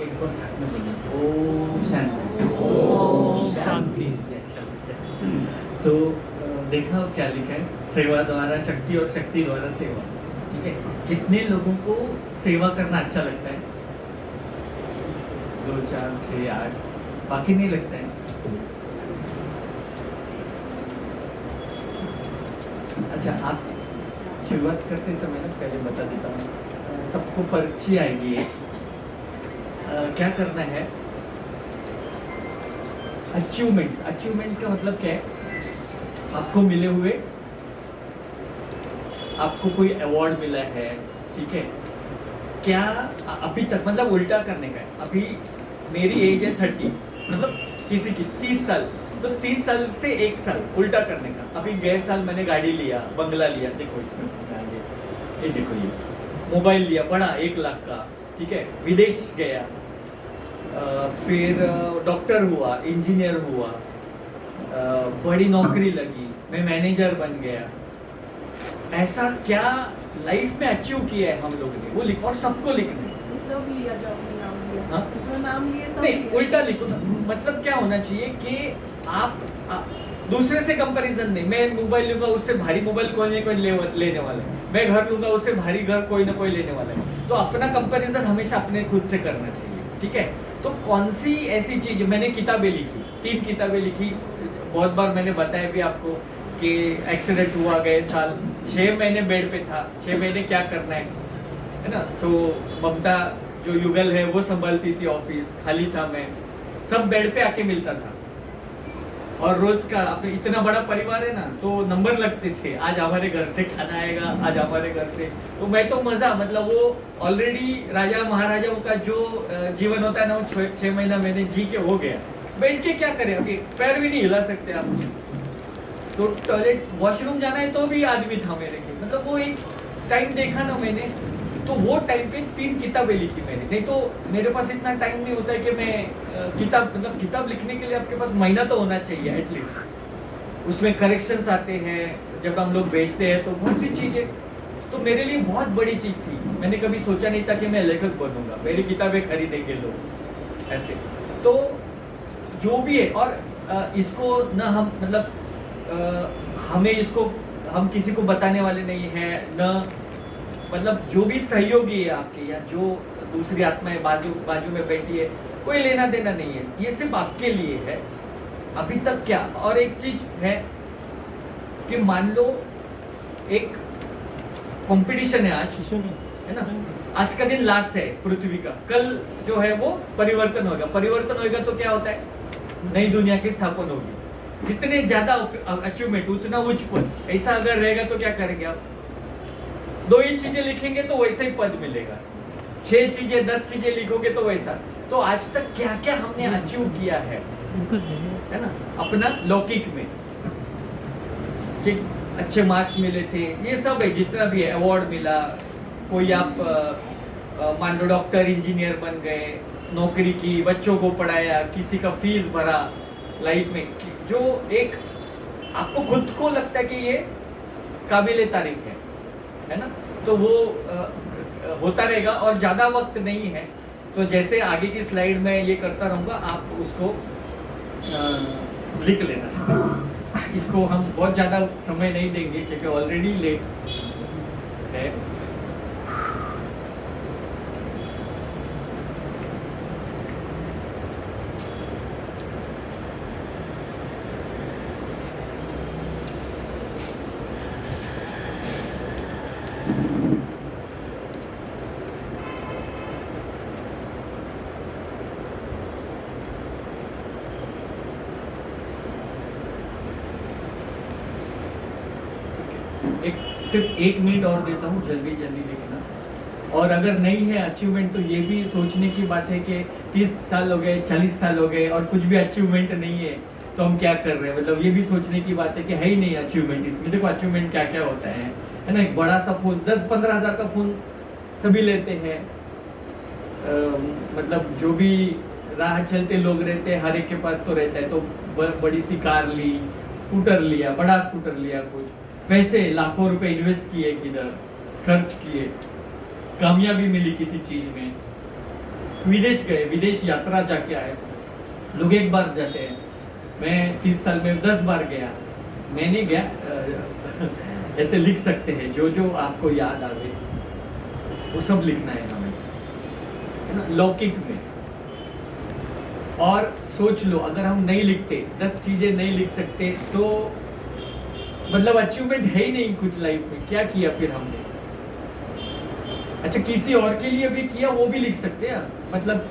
एक बार साथ में बोलिए, ओम शांति। ओम शांति। अच्छा लगता है। तो देखा क्या लिखा है, सेवा द्वारा शक्ति और शक्ति द्वारा सेवा। ठीक है, कितने लोगों को सेवा करना अच्छा लगता है? 2, 4, 6, 8, बाकी नहीं लगता है। अच्छा, आप शुरुआत करते समय ना पहले बता देता हूँ, सबको पर्ची आएगी एक। क्या करना है, अचीवमेंट्स। अचीवमेंट्स का मतलब क्या है? आपको मिले हुए, आपको कोई अवार्ड मिला है, ठीक है, क्या अभी तक, मतलब उल्टा करने का है। अभी मेरी एज है 30, मतलब किसी की 30 साल, तो 30 साल से 1 साल उल्टा करने का। अभी गए साल मैंने गाड़ी लिया, बंगला लिया, देखो इसमें ये देखो, ये मोबाइल लिया बड़ा 1 लाख का, ठीक है, विदेश गया, फिर डॉक्टर हुआ, इंजीनियर हुआ, बड़ी नौकरी लगी, मैं मैनेजर बन गया। ऐसा क्या लाइफ में अचीव किया है हम लोगों ने, वो लिखो, और सबको लिखना है। ये सब लिया जो आपने नाम लिया। हाँ? जो नाम लिए सब नहीं, लिया। उल्टा लिखो ना। मतलब क्या होना चाहिए कि आप दूसरे से कंपैरिजन नहीं। मैं मोबाइल लूंगा, उससे भारी मोबाइल कोई ना कोई लेने वाला है। मैं घर लूंगा, उससे भारी घर कोई ना कोई लेने वाला है। तो अपना कंपैरिजन हमेशा अपने खुद से करना चाहिए, ठीक है। तो कौन सी ऐसी चीज, मैंने किताबें लिखी, 3 किताबें लिखी, बहुत बार मैंने बताया भी आपको कि एक्सीडेंट हुआ गए साल, 6 महीने बेड पे था। 6 महीने क्या करना है ना। तो ममता जो युगल है वो संभालती थी ऑफिस, खाली था मैं, सब बेड पे आके मिलता था। और रोज का, अपने इतना बड़ा परिवार है ना, तो नंबर लगते थे, आज हमारे घर से खाना आएगा, आज हमारे घर से। तो मैं तो मजा, मतलब वो ऑलरेडी राजा महाराजाओं का जो जीवन होता है ना, वो 6 महीना मैंने जी के हो गया। बैठ के क्या करें, अभी पैर भी नहीं हिला सकते आप। तो टॉयलेट वॉशरूम जाना है तो भी आदमी था मेरे के, मतलब वो एक टाइम देखा ना मैंने। तो वो टाइम पे 3 किताबें लिखी मैंने। नहीं तो मेरे पास इतना टाइम नहीं होता है कि मैं किताब, मतलब किताब लिखने के लिए आपके पास महीना तो होना चाहिए एटलीस्ट। उसमें करेक्शंस आते हैं, जब हम लोग बेचते हैं तो बहुत सी चीजें। तो मेरे लिए बहुत बड़ी चीज थी। मैंने कभी सोचा नहीं था कि मैं लेखक बनूंगा, मेरी किताबें खरीदेंगे लोग ऐसे। तो जो भी है, और इसको ना हम, मतलब हमें इसको, हम किसी को बताने वाले नहीं है ना, मतलब जो भी सहयोगी है आपके, या जो दूसरी आत्माएं बाजू में बैठी है, कोई लेना देना नहीं है, ये सिर्फ आपके लिए है अभी तक। क्या, और एक चीज है कि मान लो एक कंपटीशन है आज, है ना, आज का दिन लास्ट है पृथ्वी का, कल जो है वो परिवर्तन होगा। परिवर्तन होगा तो क्या होता है, नई दुनिया की स्थापना होगी। जितने ज्यादा अचीवमेंट उतना उच्च पद। ऐसा अगर रहेगा तो क्या करेंगे आप? 2 ही चीजें लिखेंगे तो वैसा ही पद मिलेगा, 6 चीजें 10 चीजें लिखोगे तो वैसा। तो आज तक क्या क्या हमने अचीव किया है ना, अपना लौकिक में, कि अच्छे मार्क्स मिले थे, ये सब है, जितना भी है, अवार्ड मिला, कोई आप मान लो डॉक्टर इंजीनियर बन गए, नौकरी की, बच्चों को पढ़ाया, किसी का फीस भरा लाइफ में, जो एक आपको खुद को लगता है कि ये काबिले तारीफ है ना। तो वो होता रहेगा, और ज़्यादा वक्त नहीं है। तो जैसे आगे की स्लाइड में ये करता रहूँगा, आप उसको लिख लेना। इसको हम बहुत ज़्यादा समय नहीं देंगे क्योंकि ऑलरेडी लेट है। सिर्फ 1 मिनट और देता हूँ, जल्दी जल्दी लिखना। और अगर नहीं है अचीवमेंट तो ये भी सोचने की बात है कि 30 साल हो गए, 40 साल हो गए और कुछ भी अचीवमेंट नहीं है, तो हम क्या कर रहे हैं। मतलब ये भी सोचने की बात है कि है ही नहीं अचीवमेंट इसमें। देखो अचीवमेंट क्या क्या होता है ना। एक बड़ा सा फोन, 10-15 हज़ार का फोन सभी लेते हैं। मतलब जो भी राह चलते लोग रहते हैं, हर एक के पास तो रहता है। तो बड़ी सी कार ली, स्कूटर लिया, बड़ा स्कूटर लिया, कुछ पैसे लाखों रुपए इन्वेस्ट किए, किधर खर्च किए, कामयाबी मिली किसी चीज में, विदेश गए, विदेश यात्रा जाके आए। लोग एक बार जाते हैं, मैं 30 साल में 10 बार गया। मैं नहीं गया ऐसे लिख सकते हैं, जो जो आपको याद आवे वो सब लिखना है हमें, है ना, लौकिक में। और सोच लो, अगर हम नहीं लिखते, 10 चीजें नहीं लिख सकते, तो मतलब अचीवमेंट है ही नहीं कुछ लाइफ में। क्या किया फिर हमने? अच्छा, किसी और के लिए भी किया, वो भी लिख सकते हैं। मतलब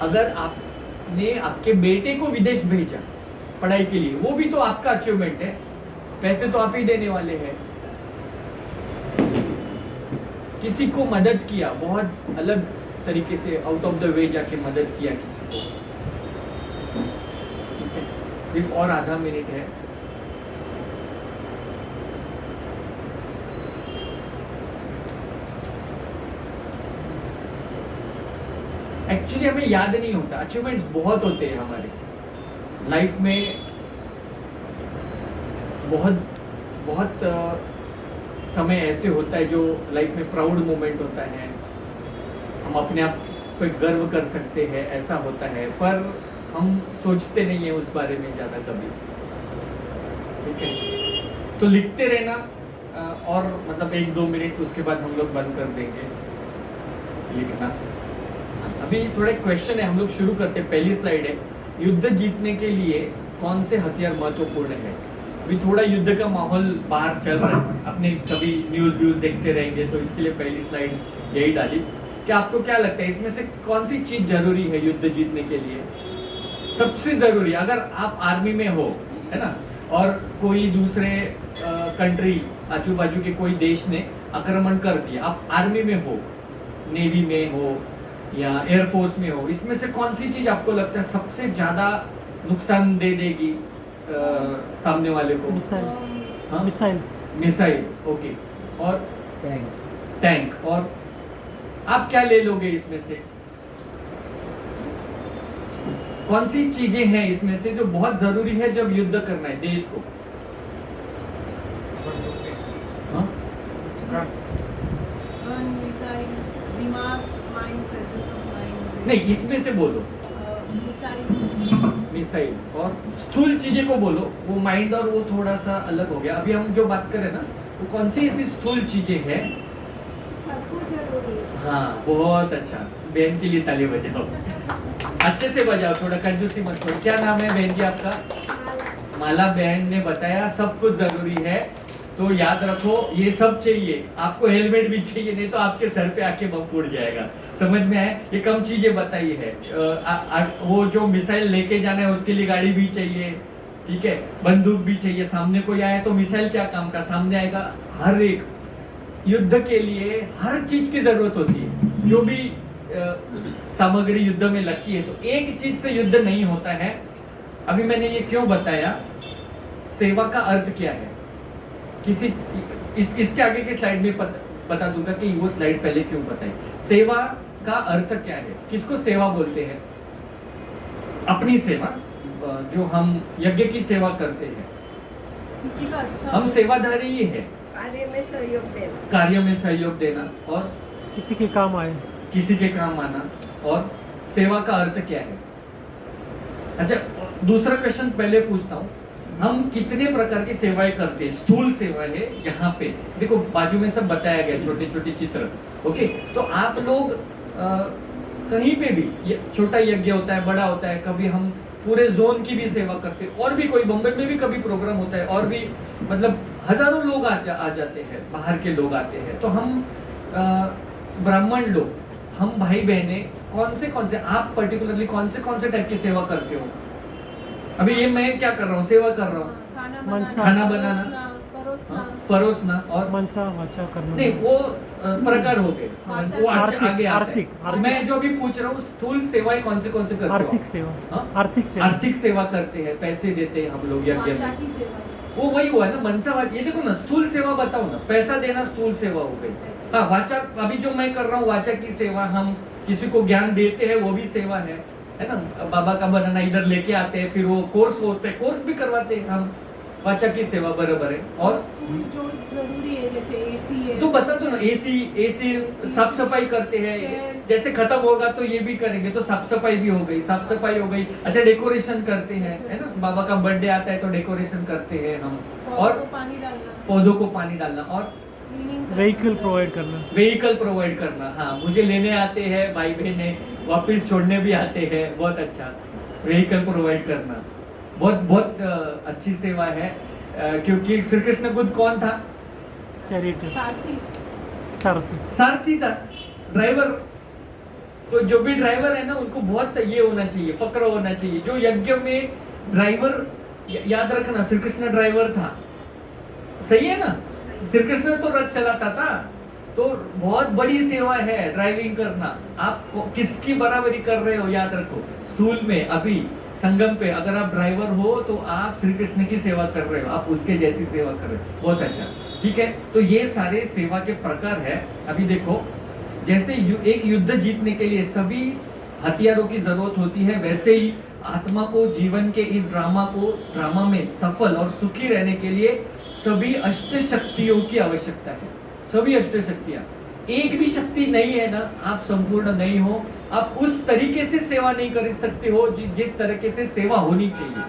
अगर आपने आपके बेटे को विदेश भेजा पढ़ाई के लिए, वो भी तो आपका अचीवमेंट है। पैसे तो आप ही देने वाले हैं। किसी को मदद किया, बहुत अलग तरीके से आउट ऑफ द वे जाके मदद किया किसी को। ठीक है, सिर्फ और आधा मिनट है। एक्चुअली हमें याद नहीं होता, अचीवमेंट्स बहुत होते हैं हमारे लाइफ में। बहुत बहुत समय ऐसे होता है जो लाइफ में प्राउड मोमेंट होता है, हम अपने आप पे गर्व कर सकते हैं, ऐसा होता है, पर हम सोचते नहीं है उस बारे में ज़्यादा कभी। ठीक है, तो लिखते रहना। और मतलब 1-2 मिनट, उसके बाद हम लोग बंद कर देंगे लिखना। अभी थोड़े क्वेश्चन है, हम लोग शुरू करते हैं। पहली स्लाइड है, युद्ध जीतने के लिए कौन से हथियार महत्वपूर्ण है। अभी थोड़ा युद्ध का माहौल बाहर चल रहा है, अपने कभी न्यूज़ देखते रहेंगे, तो इसके लिए पहली स्लाइड यही डाली। क्या आपको क्या लगता है, इसमें से कौन सी चीज जरूरी है युद्ध जीतने के लिए? सबसे जरूरी, अगर आप आर्मी में हो, है ना, और कोई दूसरे कंट्री, आजू बाजू के कोई देश ने आक्रमण कर दिया, आप आर्मी में हो, नेवी में हो या एयरफोर्स में हो, इसमें से कौन सी चीज आपको लगता है सबसे ज्यादा नुकसान दे देगी सामने वाले को? मिसाइल्स। हाँ? मिसाइल्स। Missile, okay. और टैंक। और आप क्या ले लोगे इसमें से? कौन सी चीजें हैं इसमें से जो बहुत जरूरी है जब युद्ध करना है देश को? हाँ? मिसाइल, दिमाग, माइंड, प्रेजेंस ऑफ माइंड। नहीं, इसमें से बोलो। मिसाइल और स्थूल चीजें को बोलो। वो माइंड और वो थोड़ा सा अलग हो गया। अभी हम जो बात करें ना, वो कौन सी ऐसी स्थूल चीजें हैं? सब कुछ जरूरी है। हाँ, बहुत अच्छा। बहन के लिए ताली बजाओ, अच्छे से बजाओ, थोड़ा कंजूसी मत करो। क्या नाम है बहन जी आपका? माला बहन ने बताया सब कुछ जरूरी है, तो याद रखो ये सब चाहिए। आपको हेलमेट भी चाहिए, नहीं तो आपके सर पे आके बम फूट जाएगा। समझ में आए? ये कम चीजें बताई है। वो जो मिसाइल लेके जाना है उसके लिए गाड़ी भी चाहिए, ठीक है, बंदूक भी चाहिए। सामने कोई आया तो मिसाइल क्या काम का सामने आएगा। हर एक युद्ध के लिए हर चीज की जरूरत होती है, जो भी सामग्री युद्ध में लगती है। तो एक चीज से युद्ध नहीं होता है। अभी मैंने ये क्यों बताया? सेवा का अर्थ क्या है? किसी इसके आगे की स्लाइड में बता दूंगा कि वो स्लाइड पहले क्यों बताई। सेवा का अर्थ क्या है? किसको सेवा बोलते हैं? अपनी सेवा, जो हम यज्ञ की सेवा करते हैं, किसी का अच्छा हम सेवाधारी ही है। कार्य में सहयोग देना। कार्य में सहयोग देना और किसी के काम आए। किसी के काम आना। और सेवा का अर्थ क्या है? अच्छा, दूसरा क्वेश्चन पहले पूछता हूँ। हम कितने प्रकार की सेवाएं करते हैं? स्थूल सेवा है, यहाँ पे देखो बाजू में सब बताया गया, छोटे छोटे चित्र। ओके, तो आप लोग कहीं पे भी, छोटा यज्ञ होता है, बड़ा होता है, कभी हम पूरे जोन की भी सेवा करते हैं, और भी कोई बम्बई में भी कभी प्रोग्राम होता है, और भी मतलब हजारों लोग आ जाते हैं, बाहर के लोग आते हैं। तो हम ब्राह्मण लोग, हम भाई बहने कौन से आप पर्टिकुलरली कौन से टाइप की सेवा करते हो? अभी ये मैं क्या कर रहा हूँ? सेवा कर रहा हूँ। खाना बनाना, परोसना और मनसा वाचा कर्म। नहीं, वो प्रकार हो गए, वो आगे आता आर्थिक। है। मैं जो भी पूछ रहा हूँ, स्थूल सेवाएं कौन से करते हो? आर्थिक सेवा। हाँ? आर्थिक सेवा करते हैं, पैसे देते हैं हम लोग यज्ञ में। वो वही हुआ ना मनसावाच। ये देखो ना, स्थूल सेवा बताओ ना, पैसा देना स्थूल सेवा हो गई। हाँ, वाचा, अभी जो मैं कर रहा हूँ वाचा की सेवा, हम किसी को ज्ञान देते हैं, वो भी सेवा है ना। बाबा का बनाना इधर लेके आते हैं, फिर वो कोर्स होते हैं, कोर्स भी करवाते हैं हम, वाचा की सेवा बरोबर आहे. और वस्तु जो जरूरी है जैसे एसी है. तो बता दो ना, एसी साफ सफाई करते हैं, Chairs. जैसे खत्म होगा तो ये भी करेंगे, तो साफ सफाई भी हो गई, साफ सफाई हो गई. अच्छा, डेकोरेशन करते हैं, है ना, बाबा का बर्थडे आता है तो डेकोरेशन करते हैं हम. पौधों और को पानी डालना. पौधों को पानी डालना, और क्लीनिंग. व्हीकल प्रोवाइड करना. व्हीकल प्रोवाइड करना. हाँ, मुझे लेने आते हैं भाई बहने, वापस छोड़ने भी आते हैं. बहुत अच्छा, व्हीकल प्रोवाइड करना बहुत बहुत अच्छी सेवा है. क्योंकि श्री कृष्ण बुद्ध कौन था? चैरिटी. साथी. सारथी था, ड्राइवर. तो जो भी ड्राइवर है ना, उनको बहुत ये होना चाहिए, फक्र होना चाहिए. जो यज्ञ में ड्राइवर, याद रखना, श्री कृष्ण ड्राइवर था. सही है ना? श्री कृष्ण तो रथ चलाता था. तो बहुत बड़ी सेवा है ड्राइविंग करना. आप किसकी बराबरी कर रहे हो, याद रखो. स्थूल में अभी संगम पे अगर आप ड्राइवर हो तो आप श्री कृष्ण की सेवा कर रहे हो, आप उसके जैसी सेवा कर रहे हो. बहुत अच्छा, ठीक है. तो ये सारे सेवा के प्रकार है. अभी देखो, जैसे एक युद्ध जीतने के लिए सभी हथियारों की जरूरत होती है, वैसे ही आत्मा को जीवन के इस ड्रामा में सफल और सुखी रहने के लिए सभी अष्ट शक्तियों की आवश्यकता है. सभी अष्ट शक्तियां. एक भी शक्ति नहीं है ना, आप संपूर्ण नहीं हो. आप उस तरीके से सेवा नहीं कर सकते हो जिस तरीके से सेवा होनी चाहिए.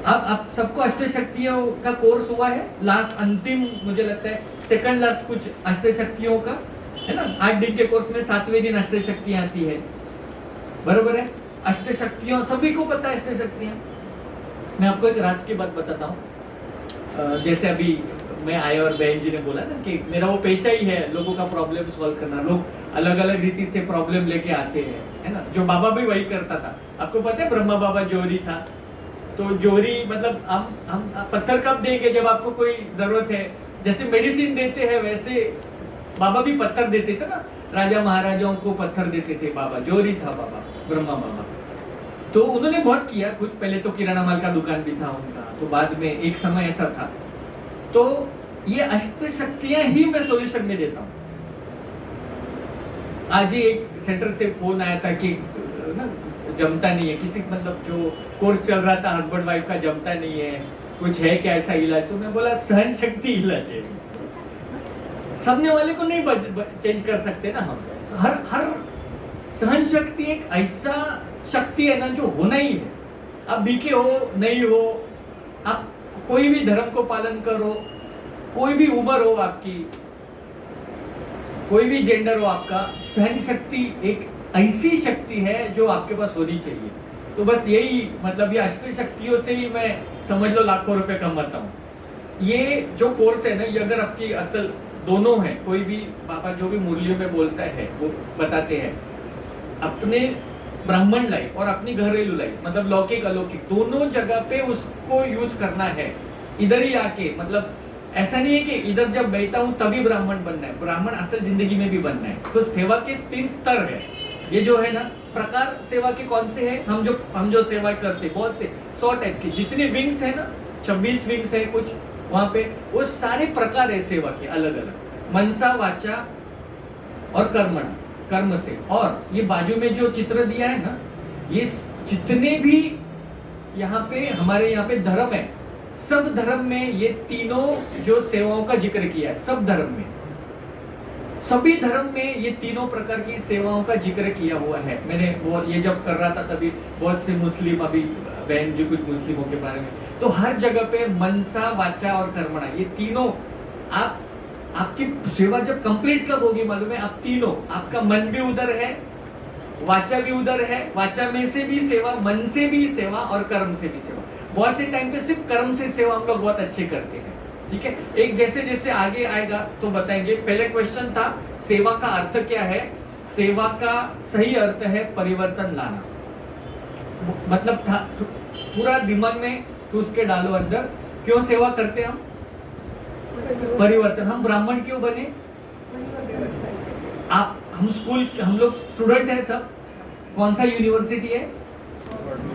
आप सबको अष्ट शक्तियों का कोर्स हुआ है. लास्ट अंतिम मुझे लगता है सेकंड लास्ट कुछ अष्ट शक्तियों का है ना. 8 दिन के कोर्स में 7वें दिन अष्ट शक्तियां आती है, बरोबर है. अष्ट शक्तियों सभी को पता है. अष्ट शक्तियां, मैं आपको एक राज की बात बताता हूँ. जैसे अभी मैं आया और बहन जी ने बोला ना कि मेरा वो पेशा ही है लोगों का प्रॉब्लम सॉल्व करना. लोग अलग अलग रीति से प्रॉब्लम लेके आते हैं, है ना. जो बाबा भी वही करता था. आपको पता है ब्रह्मा बाबा जोहरी था. तो जोहरी मतलब हम पत्थर कब देंगे, जब आपको कोई जरूरत है. जैसे मेडिसिन देते हैं वैसे बाबा भी पत्थर देते थे ना. राजा महाराजाओं को पत्थर देते थे बाबा. जोहरी था बाबा, ब्रह्मा बाबा. तो उन्होंने बहुत किया कुछ. पहले तो किराना माल का दुकान भी था उनका, तो बाद में एक समय ऐसा था. तो ये अष्ट शक्तियां ही मैं सॉल्यूशन में देता हूं. आज ही एक सेंटर से फोन आया था कि ना जमता नहीं है किसी, मतलब जो कोर्स चल रहा था हस्बैंड वाइफ का, जमता नहीं है, कुछ है क्या ऐसा इलाज. तो मैं बोला सहन शक्ति इलाज है. सबने वाले को नहीं चेंज कर सकते ना हम. हर सहन शक्ति एक ऐसा शक्ति है ना जो होना ही है. आप बीके हो नहीं हो, आप कोई भी धर्म को पालन करो, कोई भी उम्र हो आपकी, कोई भी जेंडर हो आपका, सहन शक्ति एक ऐसी शक्ति है जो आपके पास होनी चाहिए. तो बस यही मतलब ये अष्ट शक्तियों से ही मैं समझ लो लाखों रुपए कमाता हूँ. ये जो कोर्स है ना, ये अगर आपकी असल दोनों है, कोई भी बाबा जो भी मुरलियों में बोलता है वो बताते हैं, अपने ब्राह्मण लाइफ और अपनी घरेलू लाइफ, मतलब लौकिक अलौकिक दोनों जगह पे उसको यूज करना है. इधर ही आके, मतलब ऐसा नहीं है कि इधर जब बैठा हूं तभी ब्राह्मण बनना है. ब्राह्मण असल जिंदगी में भी बनना है. तो सेवा के 3 स्तर है. ये जो है ना प्रकार सेवा के कौन से है, हम जो सेवा करते बहुत से 100 टाइप के जितने विंग्स है ना, 26 विंग्स है कुछ वहां पे, वो सारे प्रकार है सेवा के अलग अलग. मनसा, वाचा और कर्म से. और ये बाजू में जो चित्र दिया है ना, ये जितने भी यहाँ पे हमारे यहाँ पे धर्म है, सब धर्म में ये तीनों जो सेवाओं का जिक्र किया है, सब धर्म में, सभी धर्म में ये तीनों प्रकार की सेवाओं का जिक्र किया हुआ है. मैंने वो ये जब कर रहा था तभी बहुत से मुस्लिम, अभी बहन जी कुछ मुस्लिमों के बारे में, तो हर जगह पे मनसा, वाचा और कर्मणा, ये तीनों आपकी सेवा जब कंप्लीट कब होगी मालूम है, आप तीनों, आपका मन भी उधर है, वाचा भी उधर है, वाचा में से भी सेवा, मन से भी सेवा और कर्म से भी सेवा. बहुत से टाइम पे सिर्फ कर्म से सेवा हम लोग बहुत अच्छे करते हैं. ठीक है, एक जैसे जैसे आगे आएगा तो बताएंगे. पहले क्वेश्चन था सेवा का अर्थ क्या है. सेवा का सही अर्थ है परिवर्तन लाना. मतलब पूरा दिमाग में ठूस के डालो अंदर. क्यों सेवा करते हम? परिवर्तन. हम ब्राह्मण क्यों बने? हम लोग स्टूडेंट हैं सब. कौन सा यूनिवर्सिटी है?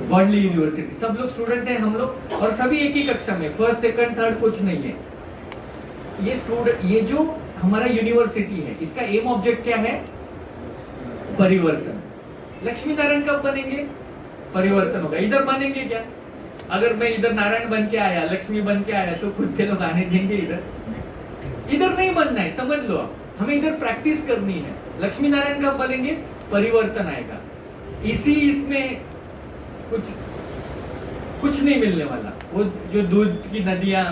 Godly university. सब लोग स्टूडेंट हैं हम लोग, और सभी एक ही कक्षा में, फर्स्ट सेकंड थर्ड कुछ नहीं है. ये जो हमारा यूनिवर्सिटी है, इसका एम ऑब्जेक्ट क्या है? परिवर्तन. लक्ष्मी नारायण कब बनेंगे? परिवर्तन होगा. इधर बनेंगे क्या? अगर मैं इधर नारायण बन के आया, लक्ष्मी बन के आया, तो कुत्ते लोग आने देंगे इधर? इधर नहीं बनना है, समझ लो आप। हमें इधर प्रैक्टिस करनी है। लक्ष्मी नारायण कब बनेंगे? परिवर्तन आएगा। इसमें कुछ नहीं मिलने वाला। वो जो दूध की नदियां,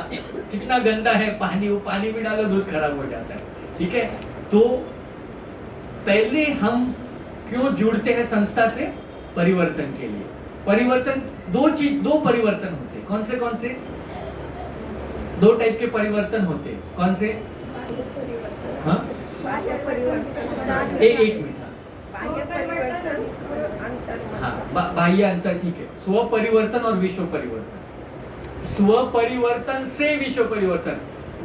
कितना गंदा है पानी, वो पानी भी डालो दूध खराब हो जाता है। ठीक है, तो पहले हम क्यों जुड़ते हैं संस्था से? परिवर्तन के लिए। परिवर्तन दो परिवर्तन होते हैं। कौन से? दो टाइप के परिवर्तन होते हैं। कौन से? हाँ, एक मिनट। हाँ, बाह्य अंतर, ठीक है। स्व परिवर्तन और विश्व परिवर्तन। स्व परिवर्तन से विश्व परिवर्तन।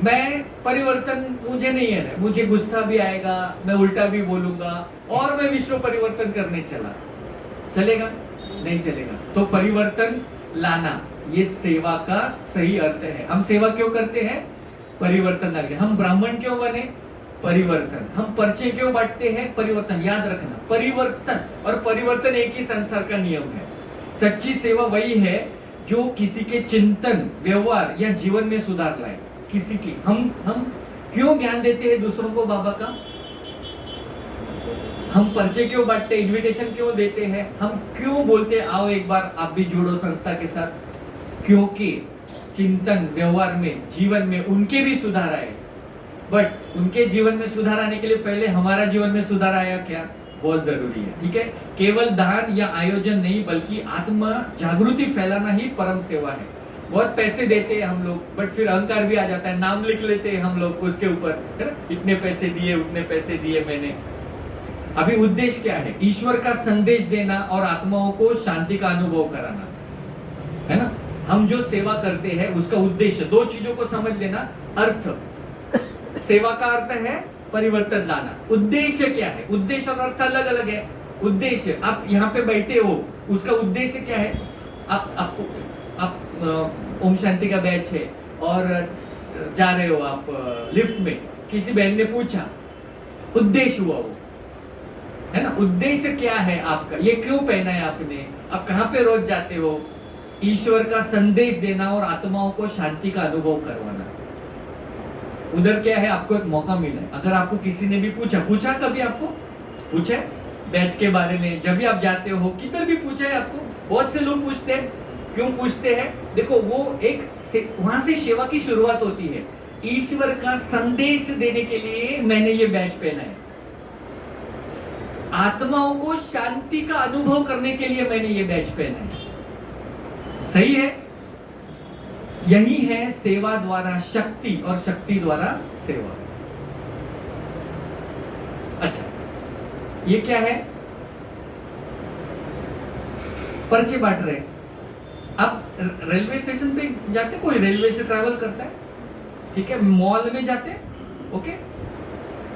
मैं परिवर्तन मुझे नहीं है, मुझे गुस्सा भी आएगा, मैं उल्टा भी बोलूंगा और मैं विश्व परिवर्तन करने चलेगा? नहीं चलेगा। तो परिवर्तन लाना, ये सेवा का सही अर्थ है। हम सेवा क्यों करते हैं? परिवर्तन लाने। हम ब्राह्मण क्यों बने? परिवर्तन। हम पर्चे क्यों बांटते हैं? परिवर्तन। याद रखना, परिवर्तन और परिवर्तन एक ही संसार का नियम है। सच्ची सेवा वही है जो किसी के चिंतन, व्यवहार या जीवन में सुधार लाए। किसी की हम क्यों ज्ञान देते हैं दूसरों को बाबा का? हम पर्चे क्यों बांटते, इनविटेशन क्यों देते हैं, हम क्यों बोलते आओ एक बार आप भी जुड़ो संस्था के साथ? क्योंकि चिंतन, व्यवहार में, जीवन में उनके भी सुधार आए। बट उनके जीवन में सुधार आने के लिए पहले हमारा जीवन में सुधार आया क्या? बहुत जरूरी है। ठीक है, केवल दान या आयोजन नहीं, बल्कि आत्मा जागृति फैलाना ही परम सेवा है। बहुत पैसे देते हैं हम लोग, बट फिर अहंकार भी आ जाता है, नाम लिख लेते हैं हम लोग उसके ऊपर, है ना, इतने पैसे दिए, उतने पैसे दिए मैंने। अभी उद्देश्य क्या है? ईश्वर का संदेश देना और आत्माओं को शांति का अनुभव कराना, है ना। हम जो सेवा करते हैं उसका उद्देश्य, दो चीजों को समझ लेना। अर्थ, सेवा का अर्थ है परिवर्तन लाना। उद्देश्य क्या है? उद्देश्य और अर्थ अलग अलग है। उद्देश्य, आप यहाँ पे बैठे हो, उसका उद्देश्य क्या है? आप ओम शांति का बैच है और जा रहे हो आप लिफ्ट में, किसी बहन ने पूछा, उद्देश्य हुआ वो, है ना। उद्देश्य क्या है आपका? ये क्यों पहना है आपने? आप कहाँ पे रोज जाते हो? ईश्वर का संदेश देना और आत्माओं को शांति का अनुभव करवाना। उधर क्या है? आपको एक मौका मिला है। अगर आपको किसी ने भी पूछा कभी आपको पूछा बैच के बारे में, जब भी आप जाते हो, किधर भी पूछा है आपको? बहुत से लोग पूछते हैं। क्यों पूछते हैं? देखो, वो वहां से सेवा की शुरुआत होती है। ईश्वर का संदेश देने के लिए मैंने ये बैच पहना है। आत्माओं को शांति का अनुभव करने के लिए मैंने ये बैच पहना है। सही है? यही है सेवा द्वारा शक्ति और शक्ति द्वारा सेवा। अच्छा, ये क्या है? पर्चे बांट रहे। अब रेलवे स्टेशन पे जाते, कोई रेलवे से ट्रैवल करता है, ठीक है, मॉल में जाते, ओके,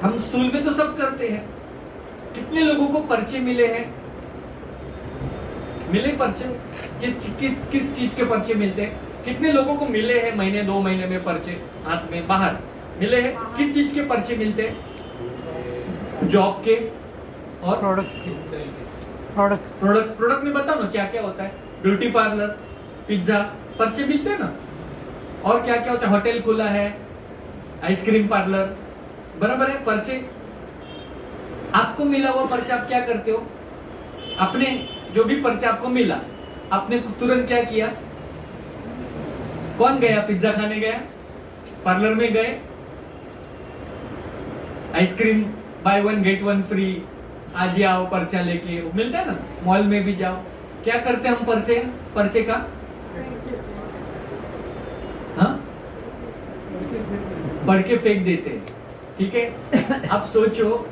हम स्कूल में तो सब करते हैं। कितने लोगों को पर्चे मिले हैं? मिले पर्चे? किस चीज के पर्चे मिलते हैं? कितने लोगों को मिले हैं महीने 2 महीने में पर्चे हाथ में बाहर मिले हैं? किस चीज के पर्चे मिलते हैं? जॉब के और प्रोडक्ट्स प्रोडक्ट में बताओ ना क्या क्या होता है? ब्यूटी पार्लर, पिज्जा, पर्चे मिलते हैं ना। और क्या क्या होता है? होटल खुला है, आइसक्रीम पार्लर, बराबर है। पर्चे आपको मिला हुआ पर्चा आप क्या करते हो? आपने जो भी पर्चा आपको मिला, आपने तुरंत क्या किया? कौन गया? पिज्जा खाने गया, पार्लर में गए, आइसक्रीम बाय 1 गेट 1 फ्री, आज आओ पर्चा लेके, मिलता है ना। मॉल में भी जाओ, क्या करते हैं हम? पर्चे का हाँ बढ़ के फेंक देते हैं। ठीक है, अब सोचो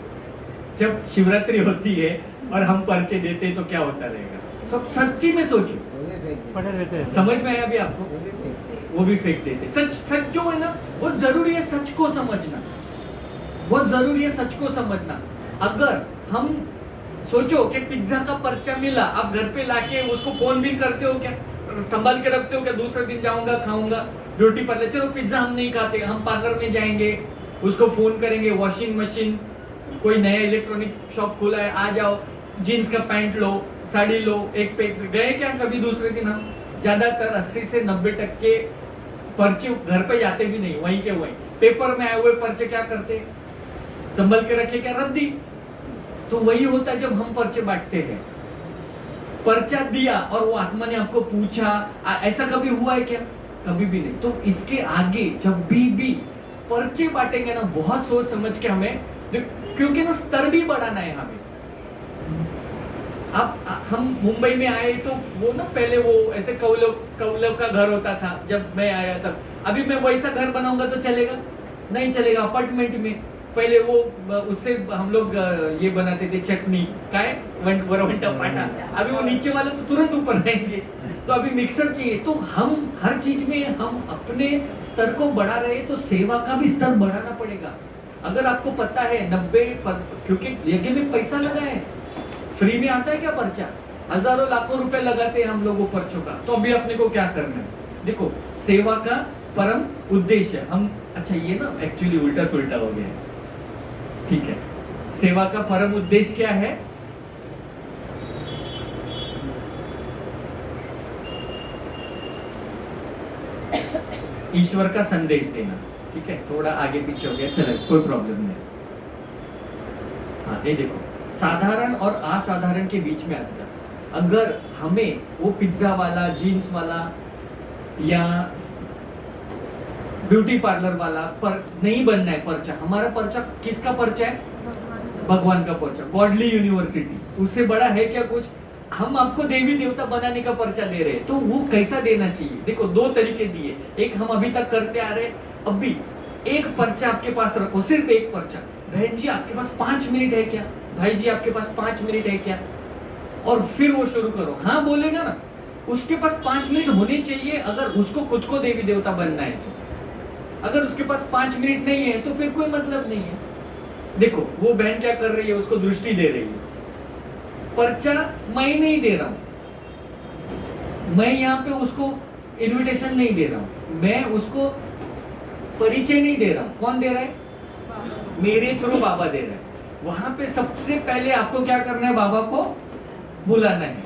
जब शिवरात्रि होती है और हम पर्चे देते हैं तो क्या होता रहेगा? सब सच्ची में सोचो, पड़े रहते हैं। समझ में आया अभी आपको? वो भी फेंक देते। सच जो है ना, बहुत जरूरी है सच को समझना, बहुत जरूरी है सच को समझना। अगर हम सोचो कि पिज्जा का पर्चा मिला, आप घर पे लाके उसको फोन भी करते हो क्या? संभाल के रखते हो क्या? दूसरे दिन जाऊंगा खाऊंगा, ब्यूटी पार्लर, चलो पिज्जा हम नहीं खाते, हम पार्लर में जाएंगे, उसको फोन करेंगे, वॉशिंग मशीन, कोई नया इलेक्ट्रॉनिक शॉप खुला है, आ जाओ, जीन्स का पैंट लो, साड़ी लो, एक पैक, गए क्या कभी दूसरे दिन हम? ज्यादातर 80 से 90% पर्चे घर पे जाते भी नहीं, वहीं के वहीं पेपर में आए हुए पर्चे क्या करते, संभल के रखे क्या, रद्दी। तो वही होता है जब हम पर्चे बांटते हैं। पर्चा दिया और वो आत्मा ने आपको पूछा, ऐसा कभी हुआ है क्या? कभी भी नहीं। तो इसके आगे जब भी पर्चे बांटेंगे ना, बहुत सोच समझ के हमें, क्योंकि ना स्तर भी बढ़ाना है हमें। अब हम मुंबई में आए तो वो ना पहले वो ऐसे कौलव का घर होता था जब मैं आया तब। अभी मैं वैसा घर बनाऊंगा तो चलेगा? नहीं चलेगा। अपार्टमेंट में पहले वो उससे हम लोग ये बनाते थे चटनी, काय वरवंटा पाटा। अभी वो नीचे वाले तो तुरंत ऊपर रहेंगे। तो अभी मिक्सर चाहिए। तो हम हर चीज में हम अपने स्तर को बढ़ा रहे हैं, तो सेवा का भी स्तर बढ़ाना पड़ेगा। अगर आपको पता है 90 क्योंकि यज्ञ में पैसा लगा है, फ्री में आता है क्या पर्चा? हजारों लाखों रुपए लगाते हैं हम लोगों पर्चों का। तो अभी अपने को क्या करना है? देखो, सेवा का परम उद्देश्य हम, अच्छा ये ना एक्चुअली उल्टा सुल्टा हो गया है, ठीक है। सेवा का परम उद्देश्य क्या है? ईश्वर का संदेश देना, ठीक है। थोड़ा आगे पीछे हो गया, चलो कोई प्रॉब्लम नहीं। हाँ, ये देखो, साधारण और असाधारण के बीच में आता। अगर हमें वो पिज्जा वाला, जीन्स वाला या ब्यूटी पार्लर वाला पर नहीं बनना है पर्चा। हमारा पर्चा किसका पर्चा है? भगवान का पर्चा, गॉडली यूनिवर्सिटी। उससे बड़ा है क्या कुछ? हम आपको देवी देवता बनाने का पर्चा दे रहे हैं, तो वो कैसा देना चाहिए? देखो, 2 तरीके दिए। एक हम अभी तक करते आ रहे, अभी एक पर्चा आपके पास रखो, सिर्फ एक पर्चा। बहन जी आपके पास 5 मिनट है क्या? भाई जी आपके पास 5 मिनट है क्या? और फिर वो शुरू करो। हाँ बोलेगा ना, उसके पास 5 मिनट होने चाहिए अगर उसको खुद को देवी देवता बनना है तो। अगर उसके पास 5 मिनट नहीं है तो फिर कोई मतलब नहीं है। देखो, वो बहन क्या कर रही है, उसको दृष्टि दे रही है। पर्चा मैं नहीं दे रहा हूं, मैं यहाँ पे उसको इनविटेशन नहीं दे रहा हूं, मैं उसको परिचय नहीं दे रहा हूं। कौन दे रहा है? मेरे थ्रू बाबा दे रहे हैं। वहां पे सबसे पहले आपको क्या करना है? बाबा को बुलाना है,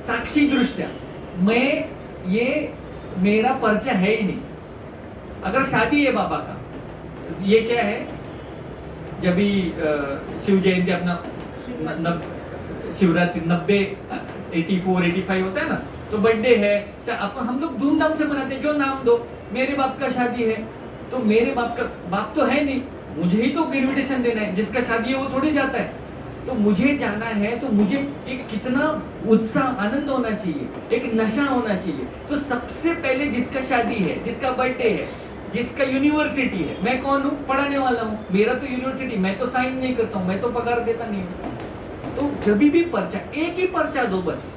साक्षी दृष्टिया। मैं ये मेरा पर्चा है ही नहीं। अगर शादी है बाबा का, ये क्या है, जब भी शिव जयंती अपना शिवरात्रि 90 84 85 होता है ना, तो बर्थडे है, हम लोग धूमधाम से मनाते हैं। जो नाम दो, मेरे बाप का शादी है तो मेरे बाप तो है नहीं, मुझे ही तो इनविटेशन देना है। जिसका शादी है वो थोड़ी जाता है, तो मुझे जाना है तो मुझे एक कितना उत्साह, आनंद होना चाहिए, एक नशा होना चाहिए। तो सबसे पहले जिसका शादी है, जिसका बर्थडे है, जिसका यूनिवर्सिटी है, मैं कौन हूँ? पढ़ाने वाला हूँ। मेरा तो यूनिवर्सिटी, मैं तो साइन नहीं करता हूँ, मैं तो पगार देता नहीं हूँ। तो जब भी पर्चा, एक ही पर्चा दो बस,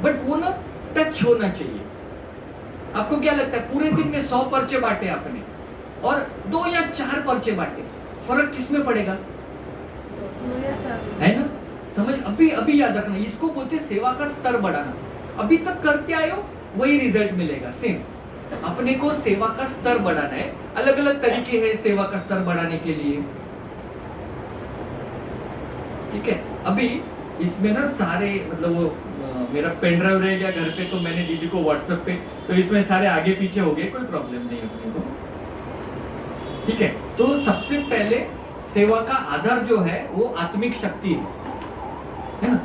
बट वो ना टच होना चाहिए। आपको क्या लगता है, पूरे दिन में 100 पर्चे बांटे आपने और 2 या 4 पर्चे बांटे, फर्क किसमें पड़ेगा? है ना? समझ? अभी याद रखना, इसको बोलते सेवा का स्तर बढ़ाना। अभी तक करते आए हो वही रिजल्ट मिलेगा, सेम। अपने को सेवा का स्तर बढ़ाना है। अलग अलग तरीके हैं सेवा का स्तर बढ़ाने के लिए, ठीक है। अभी इसमें ना सारे, मतलब वो मेरा पेन ड्राइव रह गया घर पे, तो मैंने दीदी को व्हाट्सएप पे, तो इसमें सारे आगे पीछे हो गए, कोई प्रॉब्लम नहीं अपने को, ठीक है। तो सबसे पहले सेवा का आधार जो है वो आत्मिक शक्ति है ना।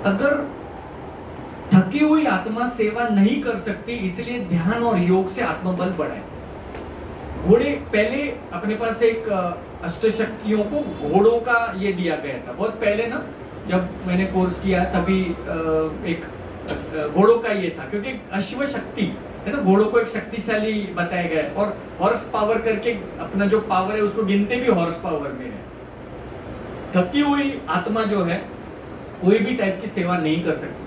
अगर थकी हुई आत्मा सेवा नहीं कर सकती, इसलिए ध्यान और योग से आत्मबल बढ़ाए। घोड़े, पहले अपने पास एक अष्टशक्तियों को घोड़ों का ये दिया गया था बहुत पहले ना, जब मैंने कोर्स किया तभी एक घोड़ों का ये था, क्योंकि अश्व शक्ति है ना, घोड़ों को एक शक्तिशाली बताया गया है। और हॉर्स पावर करके अपना जो पावर है उसको गिनते भी हॉर्स पावर में है। थकी हुई आत्मा जो है कोई भी टाइप की सेवा नहीं कर सकती।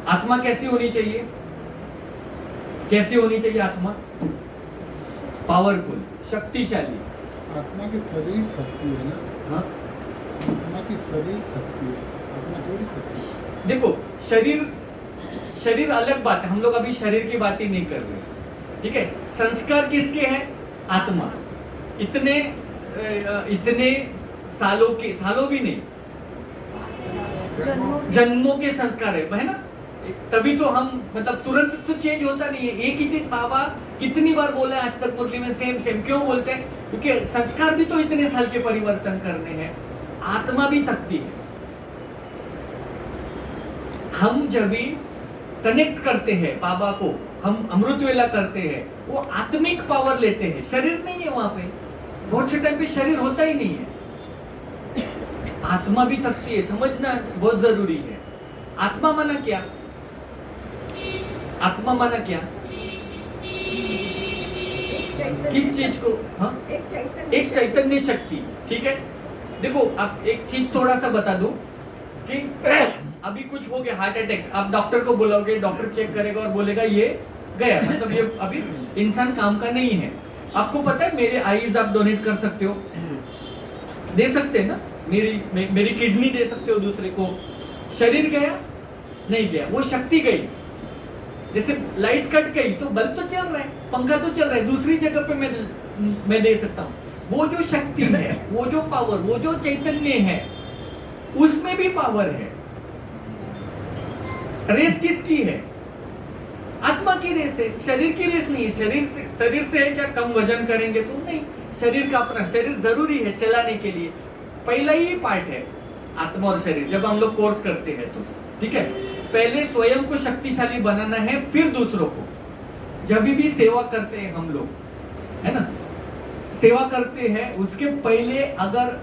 आत्मा कैसी होनी चाहिए? कैसी होनी चाहिए आत्मा? पावरफुल, शक्तिशाली। आत्मा की शरीर शक्ति है ना। हाँ, आत्मा की शरीर शक्ति है, आत्मा थोड़ी शक्ति। देखो, शरीर अलग बात है, हम लोग अभी शरीर की बात ही नहीं कर रहे, ठीक है। संस्कार किसके हैं? आत्मा। इतने सालों भी नहीं, जन्मों के संस्कार है ना। तभी तो हम मतलब तुरंत तो चेंज होता नहीं है। एक ही चीज बाबा कितनी बार बोला है आज तक मुरली में, सेम सेम क्यों बोलते हैं? क्योंकि संस्कार भी तो इतने साल के परिवर्तन करने हैं, आत्मा भी थकती है। हम जब भी कनेक्ट करते हैं बाबा को, हम अमृत वेला करते हैं, वो आत्मिक पावर लेते हैं, शरीर नहीं है वहां पे। बहुत से टाइम पे शरीर होता ही नहीं है, आत्मा भी थकती है, समझना बहुत जरूरी है। आत्मा माना क्या? आत्मा माना क्या? किस चीज को? हाँ, एक चैतन्य शक्ति। ठीक है, देखो आप एक चीज थोड़ा सा बता दूं कि अभी कुछ हो गया, हार्ट अटैक, आप डॉक्टर को बुलाओगे, डॉक्टर चेक करेगा और बोलेगा ये गया, मतलब ये अभी इंसान काम का नहीं है। आपको पता है मेरे आईज आप डोनेट कर सकते हो, दे सकते हैं ना, मेरी किडनी दे सकते हो दूसरे को। शरीर गया नहीं गया, वो शक्ति गई। जैसे लाइट कट गई तो बल्ब तो चल रहा है, पंखा तो चल रहा है, दूसरी जगह पे मैं दे सकता हूँ। वो जो शक्ति है, वो जो पावर, वो जो चैतन्य है, उसमें भी पावर है। रेस किसकी है? आत्मा की रेस है, शरीर की रेस नहीं है। शरीर से है क्या कम वजन करेंगे तो नहीं, शरीर का अपना, शरीर जरूरी है चलाने के लिए। पहला ही पार्ट है आत्मा और शरीर। जब हम लोग कोर्स करते हैं तो ठीक है, पहले स्वयं को शक्तिशाली बनाना है, फिर दूसरों को। जब भी सेवा करते हैं हम लोग, है ना, सेवा करते हैं, उसके पहले अगर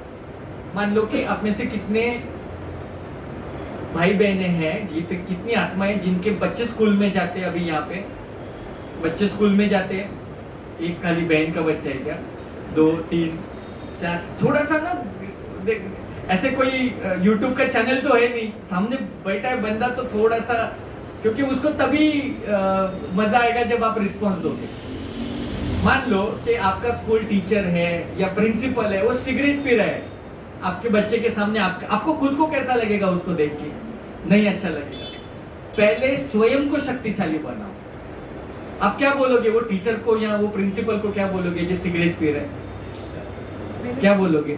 मान लो कि आप में से कितने भाई बहने हैं, कितनी आत्माएं जिनके बच्चे स्कूल में जाते हैं, अभी यहाँ पे बच्चे स्कूल में जाते हैं, एक खाली बहन का बच्चा है क्या? 2 3 4, थोड़ा सा ना ऐसे कोई YouTube का चैनल तो है नहीं, सामने बैठा है बंदा तो थोड़ा सा, क्योंकि उसको तभी मजा आएगा जब आप रिस्पॉन्स दोगे। मान लो कि आपका स्कूल टीचर है या प्रिंसिपल है, वो सिगरेट पी रहा है आपके बच्चे के सामने, आपको खुद को कैसा लगेगा? उसको देख के नहीं अच्छा लगेगा। पहले स्वयं को शक्तिशाली बनाओ। आप क्या बोलोगे वो टीचर को या वो प्रिंसिपल को, क्या बोलोगे जो सिगरेट पी रहे हैं? क्या बोलोगे?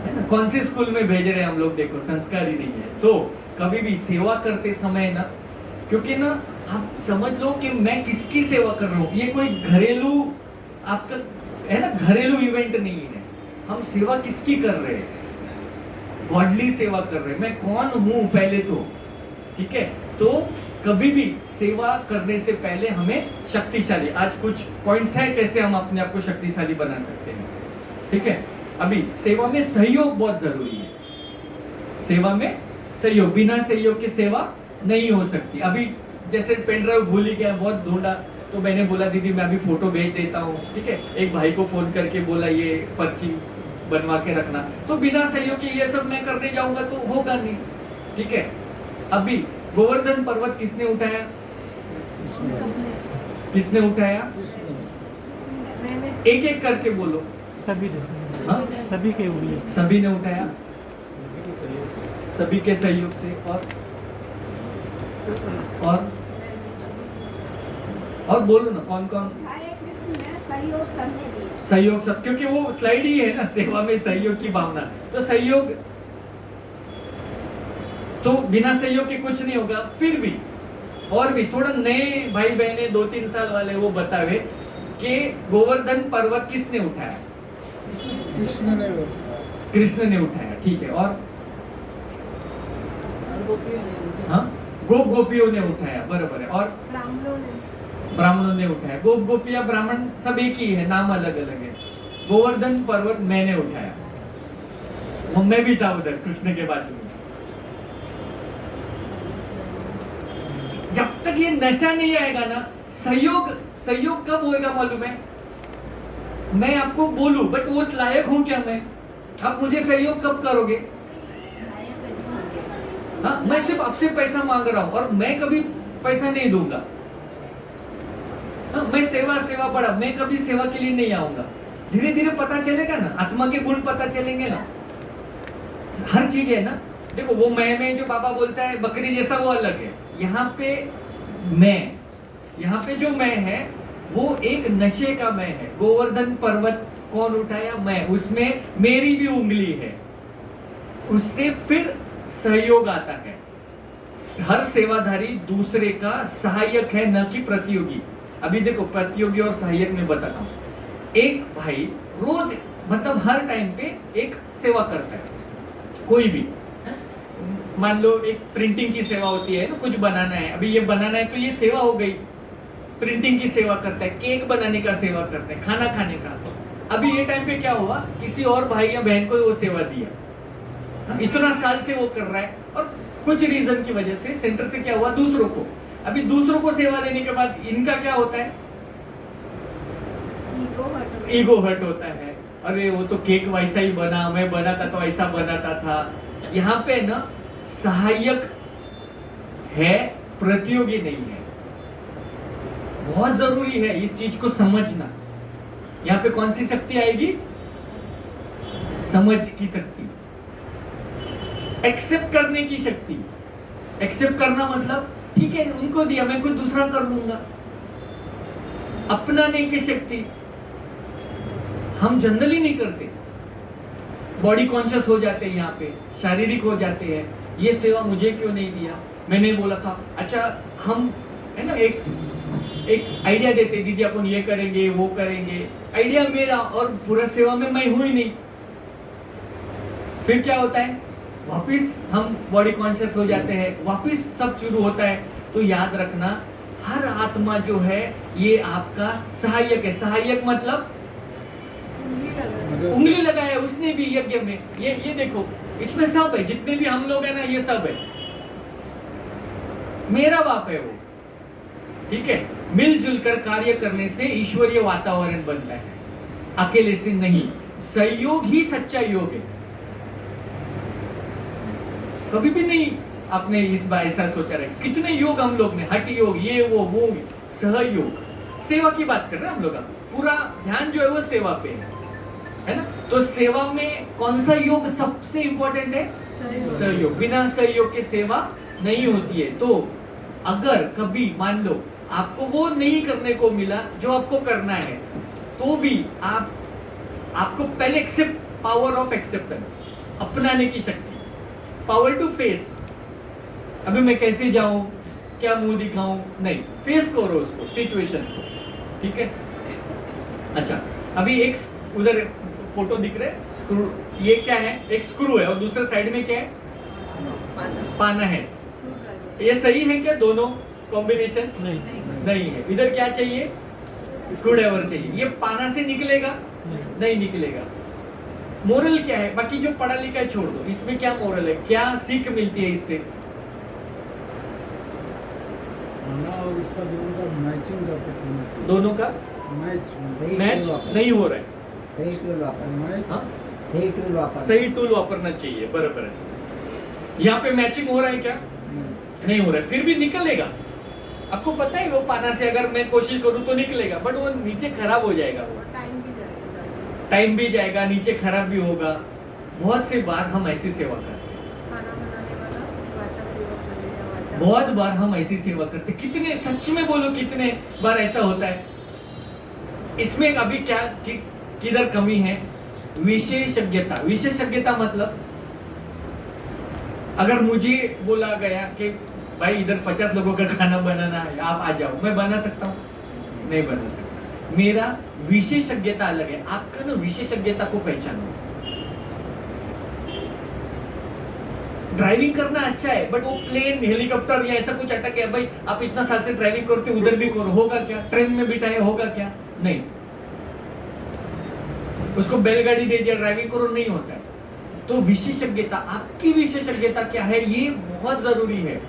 है ना, कौन से स्कूल में भेज रहे हैं हम लोग? देखो संस्कार ही नहीं है। तो कभी भी सेवा करते समय ना, क्योंकि ना आप समझ लो कि मैं किसकी सेवा कर रहा हूँ, ये कोई घरेलू आपका है ना, घरेलू इवेंट नहीं है। हम सेवा किसकी कर रहे हैं? गॉडली सेवा कर रहे हैं। मैं कौन हूं पहले तो, ठीक है। तो कभी भी सेवा करने से पहले हमें शक्तिशाली, आज कुछ पॉइंट्स हैं कैसे हम अपने आप को शक्तिशाली बना सकते हैं, ठीक है। अभी सेवा में सहयोग बहुत जरूरी है। सेवा में सहयोग, बिना सहयोग के सेवा नहीं हो सकती। अभी जैसे पेन ड्राइव भूल ही गया, बहुत ढूंढा तो मैंने बोला दीदी मैं अभी फोटो भेज देता हूँ, ठीक है। एक भाई को फोन करके बोला ये पर्ची बनवा के रखना, तो बिना सहयोग के ये सब मैं करने जाऊंगा तो होगा नहीं, ठीक है। अभी गोवर्धन पर्वत किसने उठाया? किसने उठाया? एक एक करके बोलो। सभी ने, सभी के उंगली से। सभी ने उठाया, सभी के सहयोग से। और बोलो ना कौन कौन? सहयोग सब, क्योंकि वो स्लाइड ही है ना, सेवा में सहयोग की भावना। तो सहयोग, तो बिना सहयोग के कुछ नहीं होगा। फिर भी और भी थोड़ा नए भाई बहने 2-3 साल वाले वो बतावे कि गोवर्धन पर्वत किसने उठाया? कृष्ण ने उठाया, ठीक है। और हाँ, गोपियों ने उठाया, बराबर है। और ब्राह्मणों ने उठाया। गोपिया ब्राह्मण सब एक ही है, नाम अलग अलग है। गोवर्धन पर्वत मैंने उठाया, वो मैं भी था उधर कृष्ण के बाजू में। जब तक ये नशा नहीं आएगा ना, सहयोग कब होएगा मालूम है? मैं आपको बोलूं बट वो उस लायक हूं क्या मैं? आप मुझे सहयोग कब करोगे? हाँ, मैं सिर्फ आपसे पैसा मांग रहा हूं और मैं कभी पैसा नहीं दूंगा। हाँ, मैं सेवा बड़ा, मैं कभी सेवा के लिए नहीं आऊंगा। धीरे धीरे पता चलेगा ना, आत्मा के गुण पता चलेंगे ना, हर चीज है ना। देखो वो मैं जो बाबा बोलता है बकरी जैसा, वो अलग है। यहाँ पे जो मैं है वो एक नशे का मैं है। गोवर्धन पर्वत कौन उठाया? मैं। उसमें मेरी भी उंगली है, उससे फिर सहयोग आता है। हर सेवाधारी दूसरे का सहायक है, न कि प्रतियोगी। अभी देखो प्रतियोगी और सहायक में बताता हूं। एक भाई रोज मतलब हर टाइम पे एक सेवा करता है, कोई भी, मान लो एक प्रिंटिंग की सेवा होती है ना, कुछ बनाना है, अभी ये बनाना है तो ये सेवा हो गई। प्रिंटिंग की सेवा करता है, केक बनाने का सेवा करता है, खाना खाने का। अभी ये टाइम पे क्या हुआ, किसी और भाई या बहन को वो सेवा दिया, इतना साल से वो कर रहा है, और कुछ रीजन की वजह से सेंटर से क्या हुआ, दूसरों को, अभी दूसरों को सेवा देने के बाद इनका क्या होता है, ईगो हर्ट होता है। अरे वो तो केक वैसा ही बना, मैं बनाता तो ऐसा बनाता था। यहाँ पे ना सहायक है, प्रतियोगी नहीं है। बहुत जरूरी है इस चीज को समझना। यहाँ पे कौन सी शक्ति आएगी, समझ की शक्ति, एक्सेप्ट करने की शक्ति। एक्सेप्ट करना मतलब ठीक है उनको दिया, मैं कुछ दूसरा कर लूंगा। अपनाने की शक्ति हम जनरली नहीं करते, बॉडी कॉन्शियस हो जाते हैं, यहाँ पे शारीरिक हो जाते हैं। ये सेवा मुझे क्यों नहीं दिया, मैंने बोला था। अच्छा हम है ना एक आइडिया देते, दीदी अपन ये करेंगे वो करेंगे, आइडिया मेरा और पूरा सेवा में मैं हुई नहीं। फिर क्या होता है, वापिस हम बॉडी कॉन्शियस हो जाते हैं, वापिस सब शुरू होता है। तो याद रखना हर आत्मा जो है ये आपका सहायक है। सहायक मतलब उंगली लगाया उसने भी यज्ञ में, ये देखो इसमें सब है, जितने भी हम लोग हैं ना ये सब है, मेरा बाप है वो। ठीक है, मिलजुल कर कार्य करने से ईश्वरीय वातावरण बनता है, अकेले से नहीं। सहयोग ही सच्चा योग है। कभी भी नहीं आपने इस बार ऐसा सोचा रहे, कितने योग हम लोग ने, हठ योग, ये वो सहयोग, सेवा की बात कर रहे हैं हम लोग। पूरा ध्यान जो है वो सेवा पे है ना। तो सेवा में कौन सा योग सबसे इंपॉर्टेंट है, सहयोग। बिना सहयोग के सेवा नहीं होती है। तो अगर कभी मान लो आपको वो नहीं करने को मिला जो आपको करना है, तो भी आपको पहले एक्सेप्ट, पावर ऑफ एक्सेप्टेंस, अपनाने की शक्ति, पावर टू फेस। अभी मैं कैसे जाऊं, क्या मुंह दिखाऊं, नहीं, फेस करो उसको, सिचुएशन को। ठीक है, अच्छा अभी एक उधर फोटो दिख रहे है, स्क्रू, ये क्या है, एक स्क्रू है और दूसरे साइड में क्या है, पाना है। ये सही है क्या, दोनों कॉम्बिनेशन नहीं है। इधर क्या चाहिए, स्क्रू ड्राइवर चाहिए। ये पाना से निकलेगा नहीं निकलेगा। मोरल क्या है, बाकी जो पढ़ा लिखा है छोड़ दो, इसमें क्या मोरल है, क्या सीख मिलती है इससे। और इसका दोनों का मैचिंग का कुछ होना चाहिए। दोनों का मैच नहीं हो रहा है, सही टूल वापरना चाहिए, बराबर है। यहाँ पे मैचिंग हो रहा है क्या, नहीं हो रहा है, फिर भी निकलेगा। आपको पता है वो पाना से अगर मैं कोशिश करूं तो निकलेगा, बट वो नीचे खराब हो जाएगा, वो टाइम भी जाएगा, नीचे खराब भी होगा। बहुत से बार हम ऐसी सेवा करते हैं, बहुत बार हम ऐसी सेवा करते हैं। कितने, सच में बोलो कितने बार ऐसा होता है। इसमें अभी क्या किधर कमी है, विशेषज्ञता। विशेषज्ञता मतलब अगर मुझे बोला गया कि भाई इधर 50 लोगों का खाना बनाना है, आप आ जाओ, मैं बना सकता हूँ, नहीं बना सकता। मेरा विशेषज्ञता अलग है, आपका ना विशेषज्ञता को पहचानो। ड्राइविंग करना अच्छा है, बट वो प्लेन, हेलीकॉप्टर या ऐसा कुछ अटक गया, भाई आप इतना साल से ड्राइविंग करते उधर भी करो, होगा क्या, ट्रेन में बिठाए होगा क्या, नहीं। उसको बैलगाड़ी दे दिया ड्राइविंग करो, नहीं होता है। तो विशेषज्ञता, आपकी विशेषज्ञता क्या है, ये बहुत जरूरी है।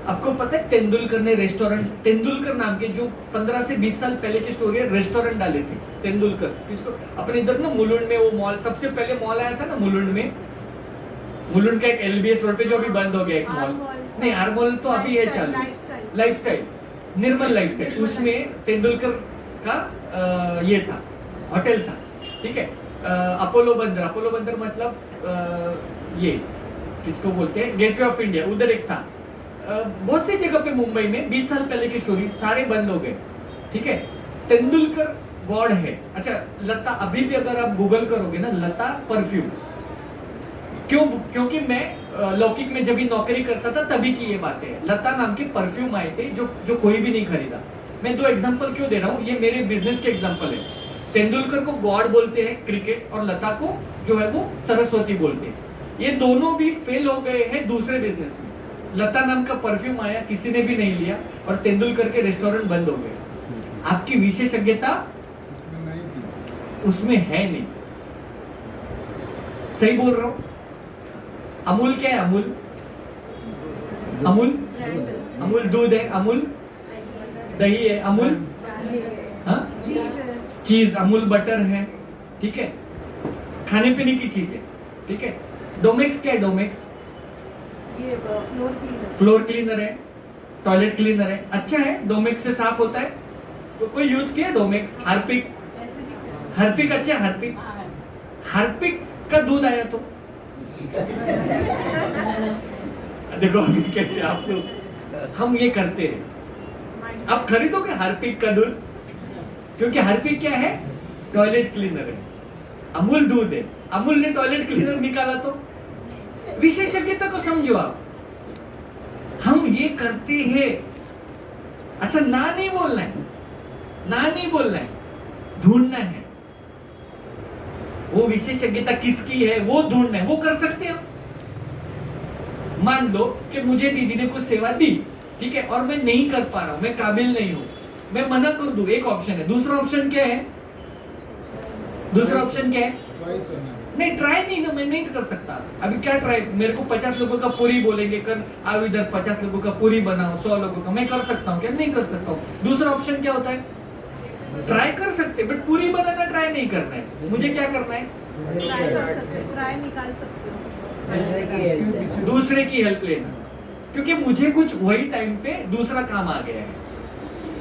आपको पता है तेंदुलकर ने रेस्टोरेंट, तेंदुलकर नाम के जो 15 से 20 साल पहले की स्टोरी है, रेस्टोरेंट डाले थे तेंदुलकर। किसको, अपने इधर ना मुलुंड में वो मॉल, सबसे पहले मॉल आया था ना मुलुंड में, मुलुंड का एक LBS रोड पे जो अभी बंद हो गया एक मॉल, नहीं आर मॉल तो अभी है चालू, लाइफस्टाइल, निर्मल लाइफस्टाइल, उसमें तेंदुलकर का ये था, होटल था। ठीक है, अपोलो बंदर, अपोलो बंदर मतलब ये किसको बोलते हैं, गेटवे ऑफ इंडिया, उधर एक था। बहुत सी जगह पे मुंबई में 20 साल पहले की स्टोरी, सारे बंद हो गए। ठीक है, तेंदुलकर गॉड है। अच्छा लता, अभी भी अगर आप गूगल करोगे ना, लता परफ्यूम, क्योंकि मैं लौकिक में जब भी नौकरी करता था तभी की ये बातें हैं। लता नाम के परफ्यूम आए थे जो कोई भी नहीं खरीदा। मैं 2 एग्जांपल क्यों दे रहा हूँ, ये मेरे बिजनेस के एग्जांपल है। तेंदुलकर को गॉड बोलते हैं क्रिकेट, और लता को जो है वो सरस्वती बोलते हैं। ये दोनों भी फेल हो गए हैं दूसरे बिजनेस में। लता नाम का परफ्यूम आया, किसी ने भी नहीं लिया, और तेंदुलकर के रेस्टोरेंट बंद हो गए। आपकी विशेषज्ञता उसमें नहीं थी। उसमें है नहीं। सही बोल रहा हूं? अमूल क्या है? अमूल अमूल दूध है, अमूल दही है, अमूल हाँ चीज, अमूल बटर है, ठीक है, खाने पीने की चीज है, ठीक है। डोमेक्स क्या है? डोमेक्स ये फ्लोर क्लीनर। फ्लोर क्लीनर है, टॉयलेट क्लीनर है, अच्छा है, डोमेक्स से साफ होता है। तो कोई यूज किया डोमेक्स? हार्पिक, हार्पिक अच्छा है, हार्पिक, हार्पिक का दूध आया तो देखो अभी कैसे आप लोग, हम ये करते हैं। आप खरीदोगे हार्पिक का दूध? क्योंकि हार्पिक क्या है? टॉयलेट क्लीनर है। अमूल दूध है, अमूल ने टॉयलेट क्लीनर निकाला तो विशेषज्ञता को समझो आप। हम ये करते हैं। अच्छा, ना नहीं बोलना है, ना नहीं बोलना है, ढूंढना है। वो विशेषज्ञता किसकी है वो ढूंढना है, वो कर सकते हैं। मान लो कि मुझे दीदी ने कुछ सेवा दी, ठीक है, और मैं नहीं कर पा रहा हूं, मैं काबिल नहीं हूं, मैं मना कर दूं, एक ऑप्शन है। दूसरा ऑप्शन क्या है? दूसरा ऑप्शन क्या है? ट्राई करना है। नहीं, ट्राई नहीं ना, मैं नहीं कर सकता। अभी क्या ट्राई? मेरे को 50 लोगों का पूरी बोलेंगे, कर आओ इधर 50 लोगों का पूरी बनाओ, 100 लोगों का, मैं कर सकता हूँ क्या? नहीं कर सकता हूँ। दूसरा ऑप्शन क्या होता है? ट्राई कर सकते, बट पूरी बनाना ट्राई नहीं करना है। मुझे क्या करना है? ट्राई कर सकते हो, ट्राई निकाल सकते हो। दूसरे की हेल्प लेना, क्योंकि मुझे कुछ वही टाइम पे दूसरा काम आ गया है,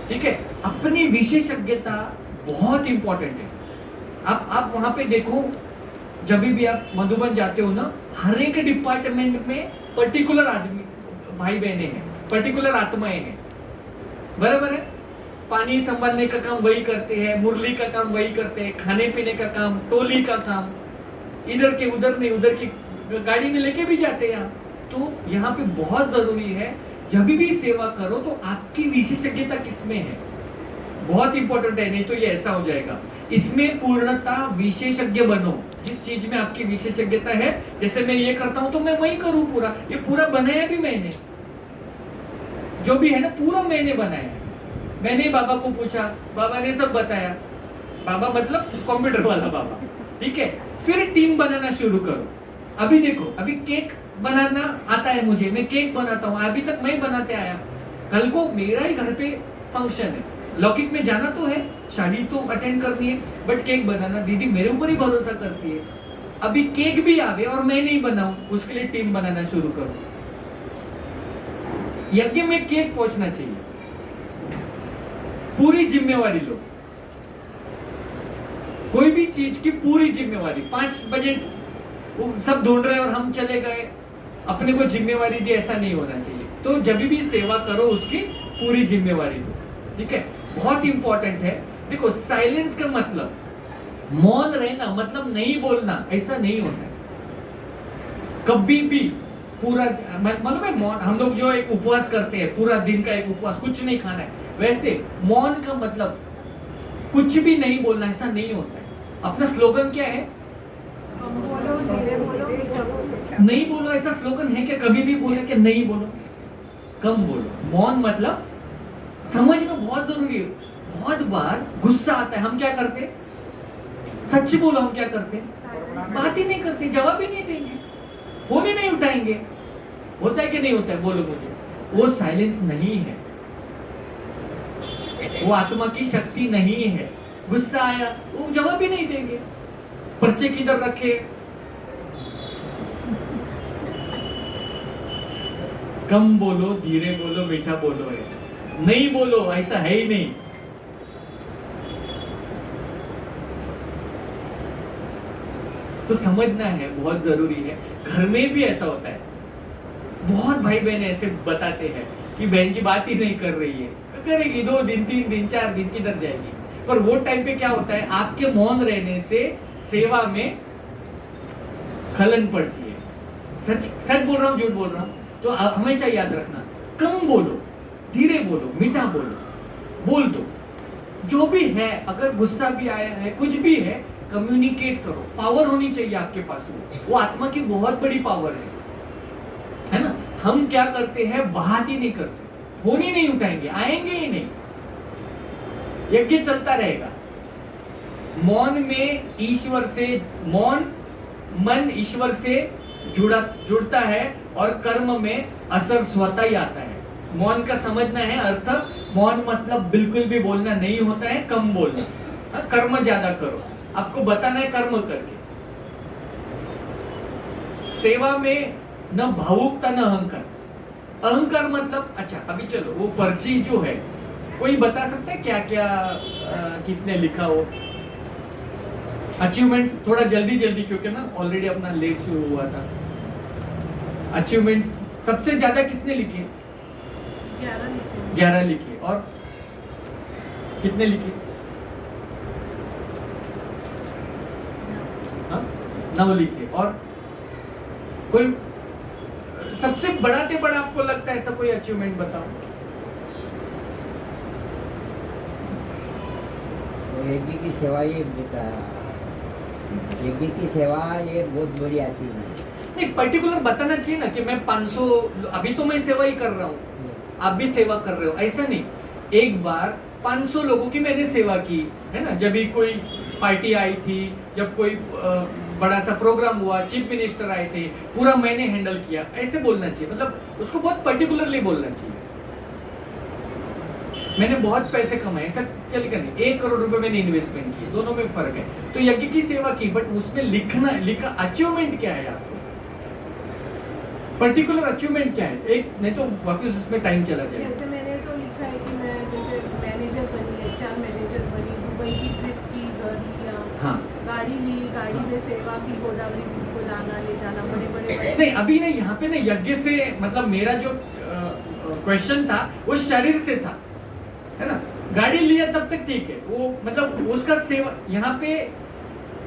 ठीक है। अपनी विशेषज्ञता बहुत इंपॉर्टेंट है। आप वहां पे देखो, जब भी आप मधुबन जाते हो ना, हर एक डिपार्टमेंट में पर्टिकुलर आदमी भाई बहने हैं, पर्टिकुलर आत्माएं हैं, बराबर है। पानी संभालने का काम वही करते हैं, मुरली का काम वही करते हैं, खाने पीने का काम, टोली का काम, इधर के उधर नहीं, उधर की गाड़ी में लेके भी जाते हैं। तो यहाँ पे बहुत जरूरी है, जब भी सेवा करो तो आपकी विशेषज्ञता किसमें है, बहुत इंपॉर्टेंट है, नहीं तो ये ऐसा हो जाएगा। इसमें पूर्णता विशेषज्ञ बनो, जिस चीज में आपकी विशेषज्ञता है। जैसे मैं ये करता हूं तो मैं वही करूं पूरा, ये पूरा बनाया भी मैंने, जो भी है ना पूरा मैंने बनाया। मैंने बाबा को पूछा, बाबा ने सब बताया, बाबा मतलब कंप्यूटर वाला बाबा, ठीक है। फिर टीम बनाना शुरू करो। अभी देखो, अभी केक बनाना आता है मुझे, मैं केक बनाता हूँ, अभी तक मैं बनाते आया। कल को मेरा ही घर पे फंक्शन है, लौकिक में जाना तो है, शादी तो अटेंड करनी है, बट केक बनाना दीदी मेरे ऊपर ही भरोसा करती है। अभी केक भी आवे और मैं नहीं बनाऊं, उसके लिए टीम बनाना शुरू करो। यज्ञ में केक पहुंचना चाहिए, पूरी जिम्मेवारी लो, कोई भी चीज की पूरी जिम्मेवारी। 5 बजे वो सब ढूंढ रहे और हम चले गए, अपने को जिम्मेवारी दी, ऐसा नहीं होना चाहिए। तो जब भी सेवा करो उसकी पूरी जिम्मेवारी दो, ठीक है। बहुत इंपॉर्टेंट है। देखो, साइलेंस का मतलब मौन रहना, मतलब नहीं बोलना, ऐसा नहीं होता है कभी भी। पूरा मालूम है मौन, हम लोग जो एक उपवास करते हैं, पूरा दिन का एक उपवास, कुछ नहीं खाना है, वैसे मौन का मतलब कुछ भी नहीं बोलना, ऐसा नहीं होता है। अपना स्लोगन क्या है? बोलो, धीरे बोलो, मीठा बोलो। नहीं बोलो, ऐसा स्लोगन है क्या? कभी भी बोले कि नहीं बोलो, कम बोलो। मौन मतलब समझना बहुत जरूरी है। बहुत बार गुस्सा आता है, हम क्या करते? सच बोलो, हम क्या करते? बात ही नहीं करते, जवाब ही नहीं देंगे, फोन ही नहीं उठाएंगे। होता है कि नहीं होता है? बोलो मुझे। वो साइलेंस नहीं है, वो आत्मा की शक्ति नहीं है। गुस्सा आया, वो जवाब ही नहीं देंगे, पर्चे किधर रखे, कम बोलो, धीरे बोलो, मीठा बोलो है, नहीं बोलो, ऐसा है ही नहीं। तो समझना है, बहुत जरूरी है। घर में भी ऐसा होता है, बहुत भाई बहन ऐसे बताते हैं कि बहन जी बात ही नहीं कर रही है, करेगी 2 दिन 3 दिन 4 दिन, किधर जाएगी। पर वो टाइम पे क्या होता है, आपके मौन रहने से सेवा में खलन पड़ती है। सच सच बोल रहा हूँ झूठ बोल रहा हूँ, तो हमेशा याद रखना, कम बोलो, धीरे बोलो, मीठा बोलो, बोल दो जो भी है। अगर गुस्सा भी आया है, कुछ भी है, कम्युनिकेट करो। पावर होनी चाहिए आपके पास, वो आत्मा की बहुत बड़ी पावर है ना। हम क्या करते हैं, बात ही नहीं करते, फोन ही नहीं उठाएंगे, आएंगे ही नहीं, यज्ञ चलता रहेगा। मौन में ईश्वर से, मौन मन ईश्वर से जुड़ता है और कर्म में असर स्वतः ही आता है। मौन का समझना है अर्थ, मौन मतलब बिल्कुल भी बोलना नहीं होता है, कम बोलना। हाँ, कर्म ज्यादा करो, आपको बताना है कर्म करके। सेवा में न भावुकता न अहंकार। अहंकार मतलब, अच्छा अभी चलो वो पर्ची जो है, कोई बता सकता है क्या क्या किसने लिखा हो? अचीवमेंट्स थोड़ा जल्दी जल्दी, क्योंकि ना ऑलरेडी अपना लेट शुरू हुआ था। अचीवमेंट्स सबसे ज्यादा किसने लिखे? 11 लिखे। और कितने लिखे? 9 लिखे। और कोई सबसे बड़ा से बड़ा आपको लगता है ऐसा कोई अचीवमेंट बताओ? यज्ञ की सेवा, ये यज्ञ की सेवा ये बहुत बड़ी आती है। नहीं, पर्टिकुलर बताना चाहिए ना कि मैं 500, अभी तो मैं सेवा ही कर रहा हूँ, आप भी सेवा कर रहे हो, ऐसा नहीं। एक बार 500 लोगों की मैंने सेवा की है ना, जब भी कोई पार्टी आई थी, जब कोई बड़ा सा प्रोग्राम हुआ, चीफ मिनिस्टर आए थे, पूरा मैंने हैंडल किया, ऐसे बोलना चाहिए। मतलब उसको बहुत पर्टिकुलरली बोलना चाहिए। मैंने बहुत पैसे कमाए, ऐसा चलेगा नहीं। 1 करोड़ रुपए मैंने इन्वेस्टमेंट किए, दोनों में फर्क है। तो यज्ञ की सेवा की, बट उसमें लिखा अचीवमेंट क्या है आपको, पर्टिकुलर अचीवमेंट क्या है? एक नहीं तो वापस उसमें टाइम चला जाएगा। जैसे मैंने तो लिखा है कि मैं जैसे मैनेजर बनी, HR मैनेजर बनी, दुबई की ट्रिप की, घर लिया, हाँ, गाड़ी ली, गाड़ी में सेवा की, गोदावरी दीदी को लाना ले जाना, बड़े नहीं अभी नहीं, यहाँ पे ना यज्ञ से मतलब मेरा जो क्वेश्चन था वो शरीर से था, है ना। गाड़ी लिया तब तक ठीक है, वो मतलब उसका सेवा। यहाँ पे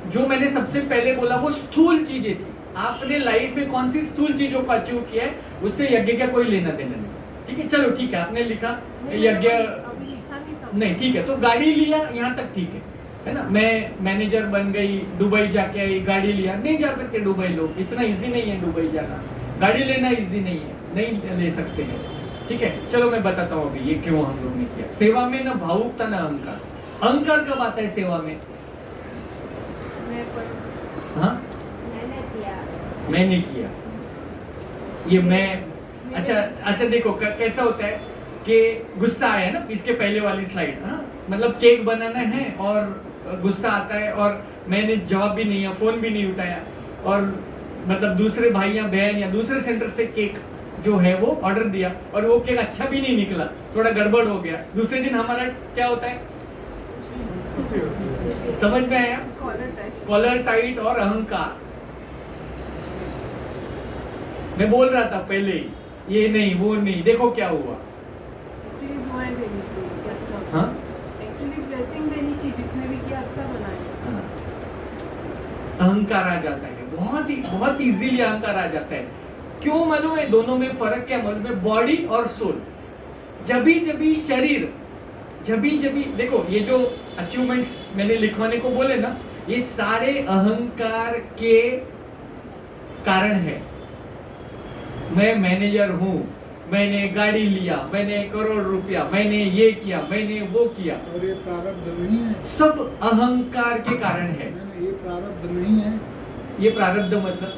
जो मैंने सबसे पहले बोला वो स्थूल चीजें थी। आपने लाइफ में कौन सी स्थूल चीजों को अचीव किया है, उससे यज्ञ का कोई लेना देना नहीं। ठीक है, चलो ठीक है, आपने लिखा यज्ञ, अभी लिखा नहीं था। नहीं ठीक है, तो गाड़ी लिया यहाँ तक ठीक है ना। मैं मैनेजर बन गई, दुबई जाके आई, गाड़ी लिया, नहीं जा सकते दुबई लोग, इतना इजी नहीं है दुबई जाना, गाड़ी लेना इजी नहीं है, नहीं ले सकते हैं। ठीक है, चलो मैं बताता हूँ अभी ये क्यों हम लोग ने किया। सेवा में ना भावुकता ना अहंकार। अहंकार कब आता है सेवा में? हाँ, मैंने किया, ये मैं। अच्छा देखो कैसा होता है कि गुस्सा आया ना, इसके पहले वाली स्लाइड, हाँ, मतलब केक बनाना है और गुस्सा आता है और मैंने जवाब भी नहीं दिया, फोन भी नहीं उठाया, और मतलब दूसरे भाई या बहन या दूसरे सेंटर से केक जो है वो ऑर्डर दिया और वो केक अच्छा भी नहीं निकला, थोड़ा गड़बड़ हो गया। दूसरे दिन हमारा क्या होता है, समझ में आया? कॉलर टाइट और अहंकार। मैं बोल रहा था पहले ही, ये नहीं वो नहीं, देखो क्या हुआ। एक्चुअली दुआएं देनी चाहिए कि अच्छा, हाँ, एक्चुअली ब्लेसिंग देनी चाहिए, जिसने भी किया अच्छा बनाया। हाँ। अहंकार आ जाता है, बहुत इजीली अहंकार आ जाता है। क्यों मालूम है? दोनों में फर्क क्या मालूम है? बॉडी और सोल। जबी शरीर, जबी देखो, ये जो अचीवमेंट्स मैंने लिखवाने को बोले ना, ये सारे अहंकार के कारण है। मैं मैनेजर हूँ, मैंने गाड़ी लिया, मैंने 1 करोड़ रुपया, मैंने ये किया, मैंने वो किया, और ये प्रारब्ध नहीं है, सब अहंकार के कारण है। ये प्रारब्ध नहीं है। ये प्रारब्ध मतलब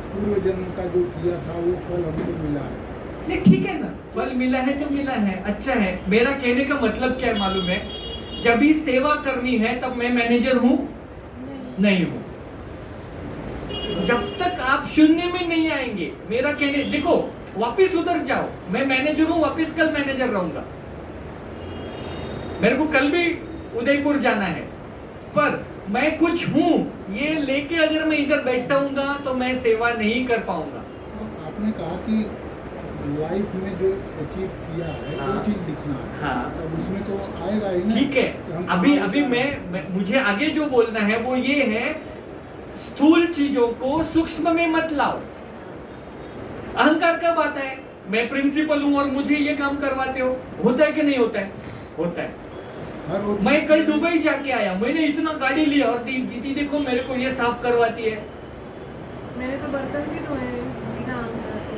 पूर्व जन्म का जो किया था वो फल हमको मिला है। नहीं, ठीक है ना, फल मिला है तो मिला है, अच्छा है। मेरा कहने का मतलब क्या है मालूम है? जब भी सेवा करनी है तब मैं मैनेजर हूँ नहीं हूँ। जब तक आप शून्य में नहीं आएंगे, मेरा कहने, देखो वापिस उधर जाओ, मैं मैनेजर हूँ, वापिस कल मैनेजर रहूंगा। मेरे को कल भी उदयपुर जाना है, पर मैं कुछ हूँ ये लेके अगर मैं इधर बैठा हूँगा तो मैं सेवा नहीं कर पाऊंगा। आपने कहा कि लाइफ में जो अचीव किया है हाँ, वो चीज दिखना है, हाँ, तब उसमें तो आएगा ही ना। ठीक है। हम अभी कहाँ अभी जा रहे मैं मुझे आगे जो बोलना है वो ये है स्थूल चीजों को सूक्ष्म में मत लाओ। अहंकार कब आता है? मैं प्रिंसिपल हूं और मुझे ये काम करवाते हो। होता है कि नहीं होता है? होता है। हर वो मैं कल दुबई जाके आया, मैंने इतना गाड़ी लिया और दीदी देखो मेरे को ये साफ करवाती है। मैंने तो बर्तन भी धोए बिना अहंकार के।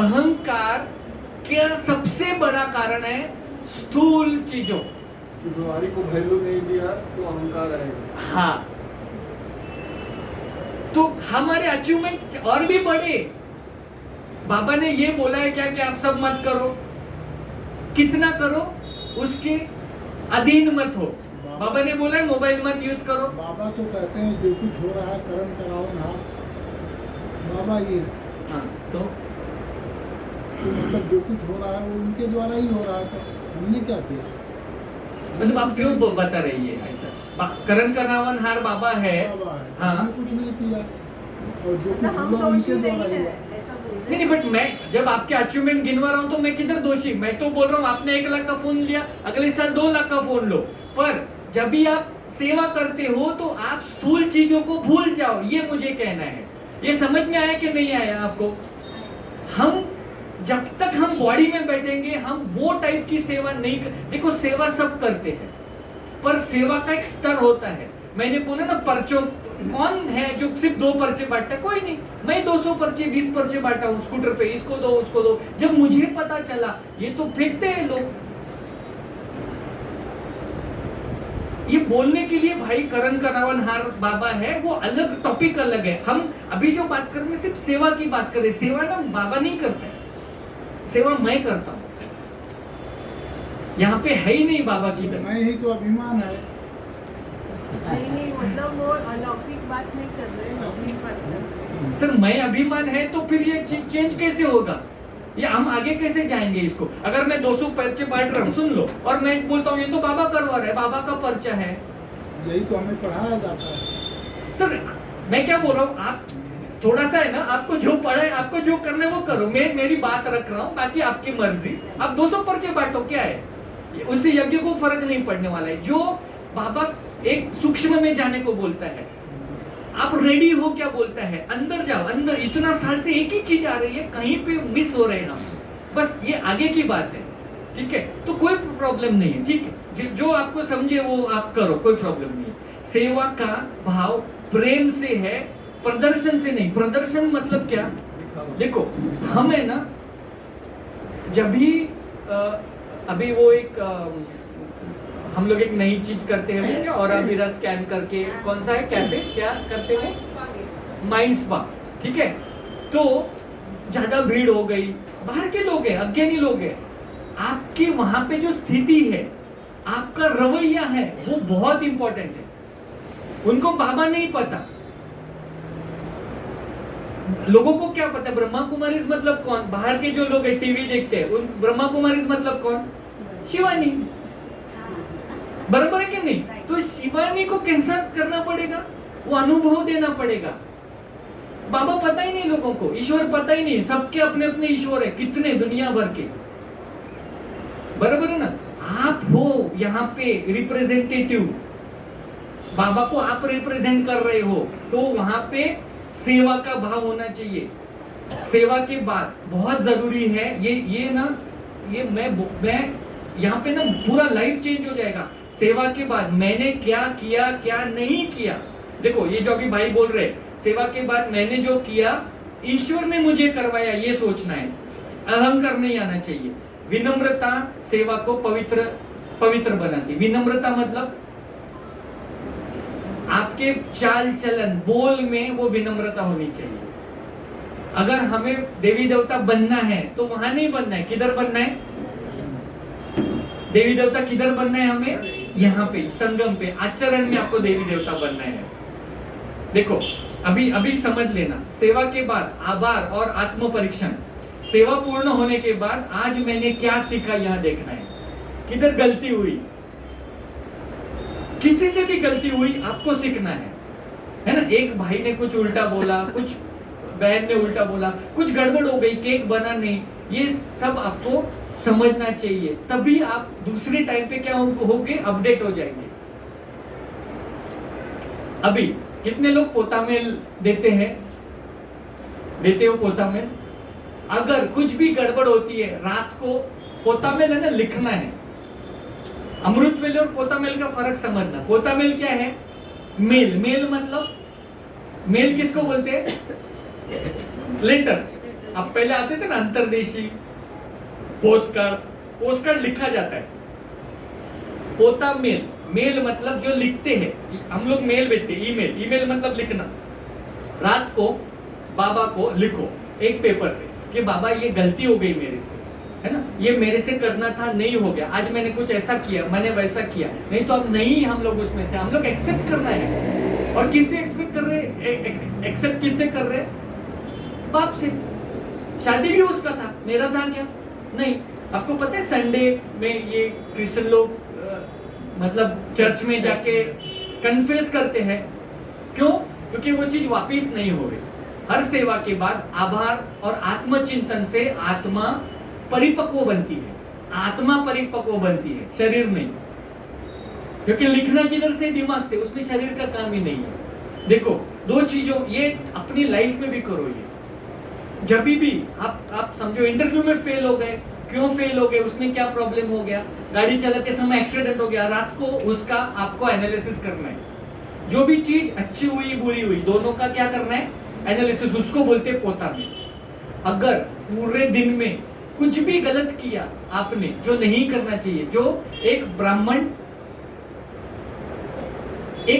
अहंकार का सबसे बड़ा कारण है स्थूल चीजों। शुक्रवारी को वैल्यू नहीं दिया तो अहंकार आएगा। हाँ, तो हमारे अचीवमेंट और भी बढ़े। बाबा ने ये बोला है क्या कि आप सब मत करो, कितना करो उसके अधीन मत हो। बाबा ने बोला है मोबाइल मत यूज करो। बाबा तो कहते हैं जो कुछ हो रहा है कर्म कराओ ना। बाबा ये हाँ, तो मतलब जो कुछ हो रहा है वो उनके द्वारा ही हो रहा है, तो हमने क्या किया? मतलब आप क्यों बता रही है ऐसा? करण करनावनहार बाबा है। बाबा है, हाँ। हमने कुछ नहीं किया और जो मतलब कुछ हम हुआ दोषी उनके नहीं द्वारा ही है, हुआ। ऐसा बोल रहे नहीं नहीं, बट मैं जब आपके अचीवमेंट गिनवा रहा हूं तो मैं किधर दोषी? मैं तो बोल रहा हूं आपने 1 लाख का फोन लिया, अगले साल 2 लाख का फोन लो। पर जब भी आप सेवा करते हो तो आप स्थूल चीजों को भूल जाओ, ये मुझे कहना है। ये समझ में आया कि नहीं आया आपको? हम जब तक हम बॉडी में बैठेंगे हम वो टाइप की सेवा नहीं देखो, सेवा सब करते हैं पर सेवा का एक स्तर होता है। मैंने बोला ना, पर्चों कौन है जो सिर्फ 2 पर्चे बांटता है? कोई नहीं। मैं 200 पर्चे 20 पर्चे बांटा हूं स्कूटर पे, इसको दो उसको दो। जब मुझे पता चला ये तो फेंकते हैं लोग। ये बोलने के लिए भाई करण करनावनहार बाबा है, वो अलग टॉपिक अलग है। हम अभी जो बात कर रहे हैं सिर्फ सेवा की बात कर रहे हैं। सेवा ना बाबा नहीं करते, सेवा मैं करता हूं। यहाँ पे है ही नहीं बाबा की तरह। मैं ही तो अभिमान है। नहीं नहीं, मतलब वो अलौकिक बात नहीं कर रहे, लौकिक बात कर रहे। सर मैं अभिमान है तो फिर ये चेंज कैसे होगा? ये हम आगे कैसे जाएंगे इसको? अगर मैं 200 पर्चे बांट रहा हूँ, सुन लो, और मैं बोलता हूँ ये तो बाबा करवा रहा है, बाबा का पर्चा है। यही तो हमें पढ़ाया जाता है। सर मैं क्या बोल रहा हूँ, आप थोड़ा सा है ना, आपको जो पढ़ा है, आपको जो करना है वो करो। मैं मेरी बात रख रहा हूँ, बाकी आपकी मर्जी। आप 200 पर्चे बांटो, क्या है? उससे यज्ञ को फर्क नहीं पड़ने वाला है। जो बाबा एक सूक्ष्म में जाने को बोलता है, आप रेडी हो क्या बोलता है? अंदर जाओ, अंदर। इतना साल से एक ही चीज आ रही है, कहीं पे मिस हो रहे हैं हम। बस ये आगे की बात है, ठीक है? तो कोई प्रॉब्लम नहीं है, ठीक है? जो आपको समझे वो आप करो, कोई प्रॉब्लम नहीं है। सेवा का भाव प्रेम से है, प्रदर्शन से नहीं। प्रदर्शन मतलब क्या? देखो हमें ना, जब भी अभी वो एक हम लोग एक नई चीज करते हैं, वो क्या और अभी स्कैन करके, कौन सा है कैफे, क्या करते हैं? माइंड स्पा, ठीक है? तो ज्यादा भीड़ हो गई, बाहर के लोग हैं, अज्ञानी लोग हैं, आपके वहां पे जो स्थिति है, आपका रवैया है, वो बहुत इंपॉर्टेंट है। उनको बाबा नहीं पता। लोगों को क्या पता? ब्रह्मा कुमारीज मतलब कौन? बाहर के जो लोग टीवी देखते हैं, उन ब्रह्मा कुमारीज मतलब कौन? शिवानी। बराबर है कि नहीं? तो शिवानी को कैसा करना पड़ेगा? वो अनुभव देना पड़ेगा। बाबा पता ही नहीं लोगों को, ईश्वर पता ही नहीं। सबके अपने अपने ईश्वर है, कितने दुनिया भर के। बराबर है ना? आप हो यहाँ पे रिप्रेजेंटेटिव, बाबा को आप रिप्रेजेंट कर रहे हो, तो वहां पे सेवा का भाव होना चाहिए। सेवा के बाद बहुत जरूरी है ये ना, ये मैं यहाँ पे ना पूरा लाइफ चेंज हो जाएगा। सेवा के बाद मैंने क्या किया, क्या नहीं किया। देखो ये जो अभी भाई बोल रहे, सेवा के बाद मैंने जो किया ईश्वर ने मुझे करवाया, ये सोचना है। अहंकार नहीं आना चाहिए। विनम्रता सेवा को पवित्र बनाती। विनम्रता मतलब आपके चाल चलन बोल में वो विनम्रता होनी चाहिए। अगर हमें देवी देवता बनना है तो वहां नहीं बनना है, किधर बनना है? देवी देवता किधर बनना है हमें? यहाँ पे संगम पे, आचरण में आपको देवी देवता बनना है। देखो अभी समझ लेना, सेवा के बाद आभार और आत्म परीक्षण। सेवा पूर्ण होने के बाद आज मैंने क्या सीखा, यह देखना है। किधर गलती हुई, किसी से भी गलती हुई, आपको सीखना है ना? एक भाई ने कुछ उल्टा बोला, कुछ बहन ने उल्टा बोला, कुछ गड़बड़ हो गई, केक बना नहीं, ये सब आपको समझना चाहिए। तभी आप दूसरे टाइम पे क्या होगे, अपडेट हो जाएंगे। अभी कितने लोग पोता मेल देते हैं? देते हो पोता मेल? अगर कुछ भी गड़बड़ होती है रात को, पोता मेल है ना, लिखना है। अमृत वेल और पोता मेल का फर्क समझना। पोता मेल क्या है? मेल। मेल मतलब, मेल किसको बोलते हैं? लेटर। अब पहले आते थे ना अंतरदेशी, पोस्ट कार्ड। पोस्ट कार्ड लिखा जाता है। पोता मेल, मेल मतलब जो लिखते हैं, हम लोग मेल भेजते हैं, ईमेल। ईमेल मतलब लिखना। रात को बाबा को लिखो एक पेपर पे कि बाबा ये गलती हो गई मेरे से, है ना, ये मेरे से करना था, नहीं हो गया, आज मैंने कुछ ऐसा किया, मैंने वैसा किया, नहीं तो अब नहीं, हम लोग उसमें से, हम लोग एक्सेप्ट करना है। और किससे एक्सपेक्ट कर रहे हैं? एक्सेप्ट किससे कर रहे हैं? बाप से। शादी भी उसका था, मेरा था क्या? नहीं। आपको पता है संडे में ये क्रिश्चियन लोग मतलब चर्च में जाके कन्फेस करते हैं। क्यों? क्योंकि वो चीज वापिस नहीं हो गई। हर सेवा के बाद आभार और आत्मचिंतन से आत्मा परिपक्व बनती है। आत्मा परिपक्व बनती है, शरीर नहीं। क्योंकि लिखना किधर से? दिमाग से। उसमें शरीर का काम ही नहीं है। देखो, दो चीजों, ये अपनी लाइफ में भी करो। ये जब भी आप समझो इंटरव्यू में फेल हो गए, क्यों फेल हो गए, उसमें क्या प्रॉब्लम हो गया, गाड़ी चलाते समय एक्सीडेंट हो गया, रात को उसका आपको एनालिसिस करना है। जो भी चीज अच्छी हुई बुरी हुई, दोनों का क्या करना है? एनालिसिस। उसको बोलते हैं पोता में। अगर पूरे दिन में कुछ भी गलत किया आपने, जो नहीं करना चाहिए, जो एक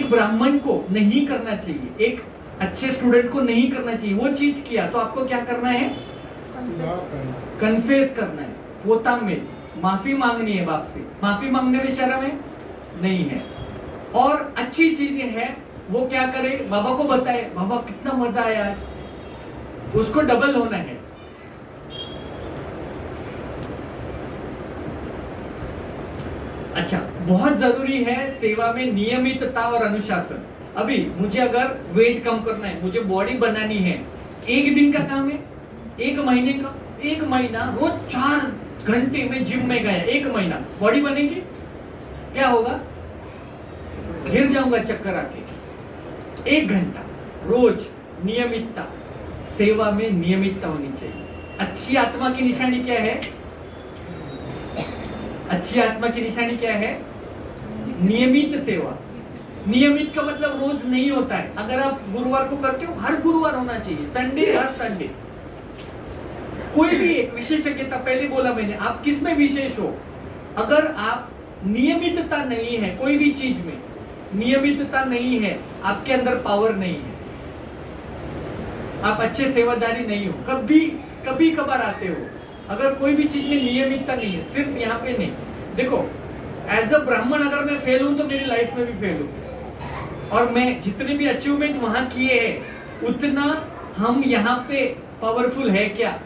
ब्राह्मण को नहीं करना चाहिए, एक अच्छे स्टूडेंट को नहीं करना चाहिए, वो चीज किया, तो आपको क्या करना है? कन्फेस करना है। पोता में माफी मांगनी है बाप से। माफी मांगने में शर्म है? नहीं है। और अच्छी चीजें हैं, वो क्या करे? बाबा को बताए, बाबा कितना मजा आया आज, उसको डबल होना है। अच्छा, बहुत जरूरी है सेवा में नियमितता और अनुशासन। अभी मुझे अगर वेट कम करना है, मुझे बॉडी बनानी है, एक दिन का काम है, एक महीने का, एक महीना रोज 4 घंटे में जिम में गया, एक महीना बॉडी बनेगी? क्या होगा? गिर जाऊंगा चक्कर आके। 1 घंटा रोज नियमितता। सेवा में नियमितता होनी चाहिए। अच्छी आत्मा की निशानी क्या है? अच्छी आत्मा की निशानी क्या है? नियमित सेवा। नियमित का मतलब रोज नहीं होता है। अगर आप गुरुवार को करते हो, हर गुरुवार होना चाहिए, संडे हर संडे। कोई भी एक विशेषज्ञता, पहले बोला मैंने, आप किस में विशेष हो? अगर आप नियमितता नहीं है, कोई भी चीज में नियमितता नहीं है, आपके अंदर पावर नहीं है, आप अच्छे सेवादारी नहीं हो। कभी कभार आते हो। अगर कोई भी चीज में नियमितता नहीं है, सिर्फ यहाँ पे नहीं। देखो, एज अ ब्राह्मण अगर मैं फेल हूं तो मेरी लाइफ में भी फेल हूं। और मैं जितने भी अचीवमेंट वहां किए हैं, उतना हम यहाँ पे पावरफुल है क्या?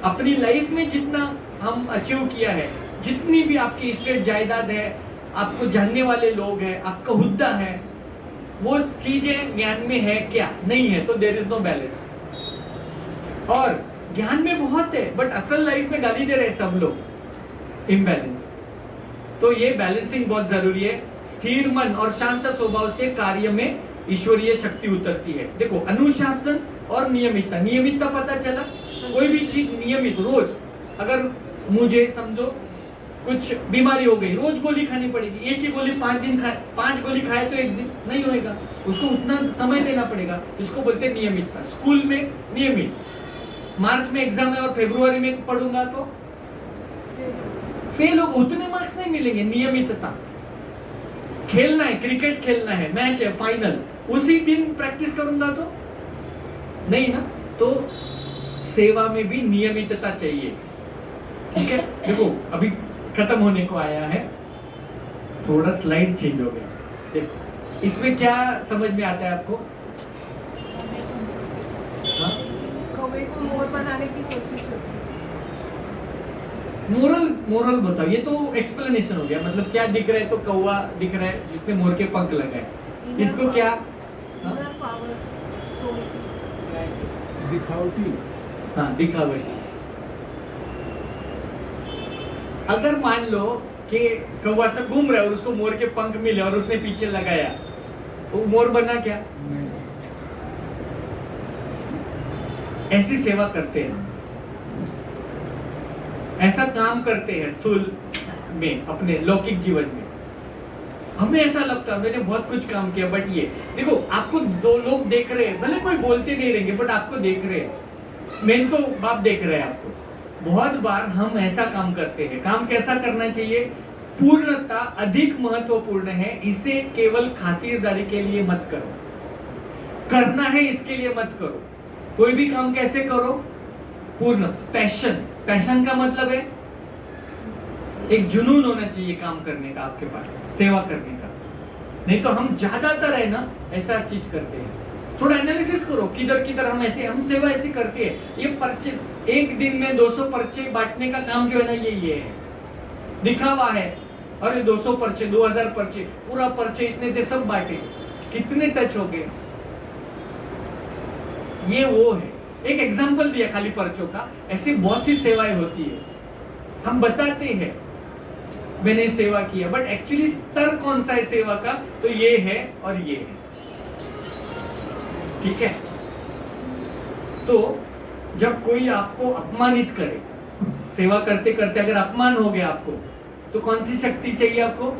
अपनी लाइफ में जितना हम अचीव किया है, जितनी भी आपकी स्टेट जायदाद है, आपको जानने वाले लोग हैं, आपका हुद्दा है, वो चीजें ज्ञान में है क्या? नहीं है, तो देयर इज नो बैलेंस। और ज्ञान में बहुत है, बट असल लाइफ में गाली दे रहे हैं सब लोग, इम्बैलेंस। तो ये बैलेंसिंग बहुत जरूरी है। स्थिर मन और शांत स्वभाव से कार्य में ईश्वरीय शक्ति उतरती है। देखो, अनुशासन और नियमितता। नियमितता पता चला, कोई भी चीज नियमित, रोज। अगर मुझे समझो कुछ बीमारी हो गई, रोज गोली खानी पड़ेगी। एक ही गोली 5 दिन खाए, 5 गोली खाए तो 1 दिन नहीं होएगा, उसको उतना समय देना पड़ेगा। इसको बोलते हैं नियमितता। स्कूल में नियमित, मार्च में एग्जाम है और फरवरी में पढ़ूंगा तो फेल होगा, उतने मार्क्स नहीं मिलेंगे। नियमितता। खेलना है, क्रिकेट खेलना है, मैच है, फाइनल, उसी दिन प्रैक्टिस करूंगा तो नहीं ना। तो सेवा में भी नियमितता चाहिए। ठीक है, देखो अभी खत्म होने को आया है, थोड़ा स्लाइड चेंज हो गया। देखो इसमें क्या समझ में आता है आपको? हाँ? कौवे को मोर बनाने की कोशिश करती है। मोरल बताओ। ये तो एक्सप्लेनेशन हो गया, मतलब क्या दिख रहा है? तो कौवा दिख रहा है जिसने मोर के पंख लगाए। इसको क्या? इनर पावर, सोल की। दिखावटी। हाँ, दिखावटी। अगर मान लो कि कौवा से घूम रहा है और उसको मोर के पंख मिले और उसने पीछे लगाया, वो मोर बना क्या? नहीं, ऐसी सेवा करते हैं, ऐसा काम करते हैं स्थूल में, अपने लौकिक जीवन में। हमें ऐसा लगता है मैंने बहुत कुछ काम किया, बट ये देखो आपको दो लोग देख रहे हैं, भले कोई बोलते नहीं रहेंगे बट आपको देख रहे हैं, मेन तो बाप देख रहे हैं आपको। बहुत बार हम ऐसा काम करते हैं। काम कैसा करना चाहिए? पूर्णता अधिक महत्वपूर्ण है, इसे केवल खातिरदारी के लिए मत करो। करना है इसके लिए मत करो। कोई भी काम कैसे करो? पूर्ण पैशन। पैशन का मतलब है एक जुनून होना चाहिए काम करने का आपके पास, सेवा करने का। नहीं तो हम ज्यादातर है ना ऐसा चीज करते हैं। थोड़ा एनालिसिस करो, किधर किधर हम सेवा ऐसी करते हैं। ये पर्चे एक दिन में 200 पर्चे बांटने का काम जो है ना, ये है दिखावा है। अरे 200 पर्चे, 2000 पर्चे, पूरा पर्चे इतने थे सब बांटे, कितने टच हो गए? ये वो है। एक एग्जांपल दिया खाली पर्चों का। ऐसी बहुत सी सेवाएं होती है, हम बताते हैं मैंने सेवा किया, बट एक्चुअली स्तर कौन सा है सेवा का? तो ये है और ये है। ठीक है? तो जब कोई आपको अपमानित करे, सेवा करते करते अगर अपमान हो गया आपको, तो कौन सी शक्ति चाहिए आपको?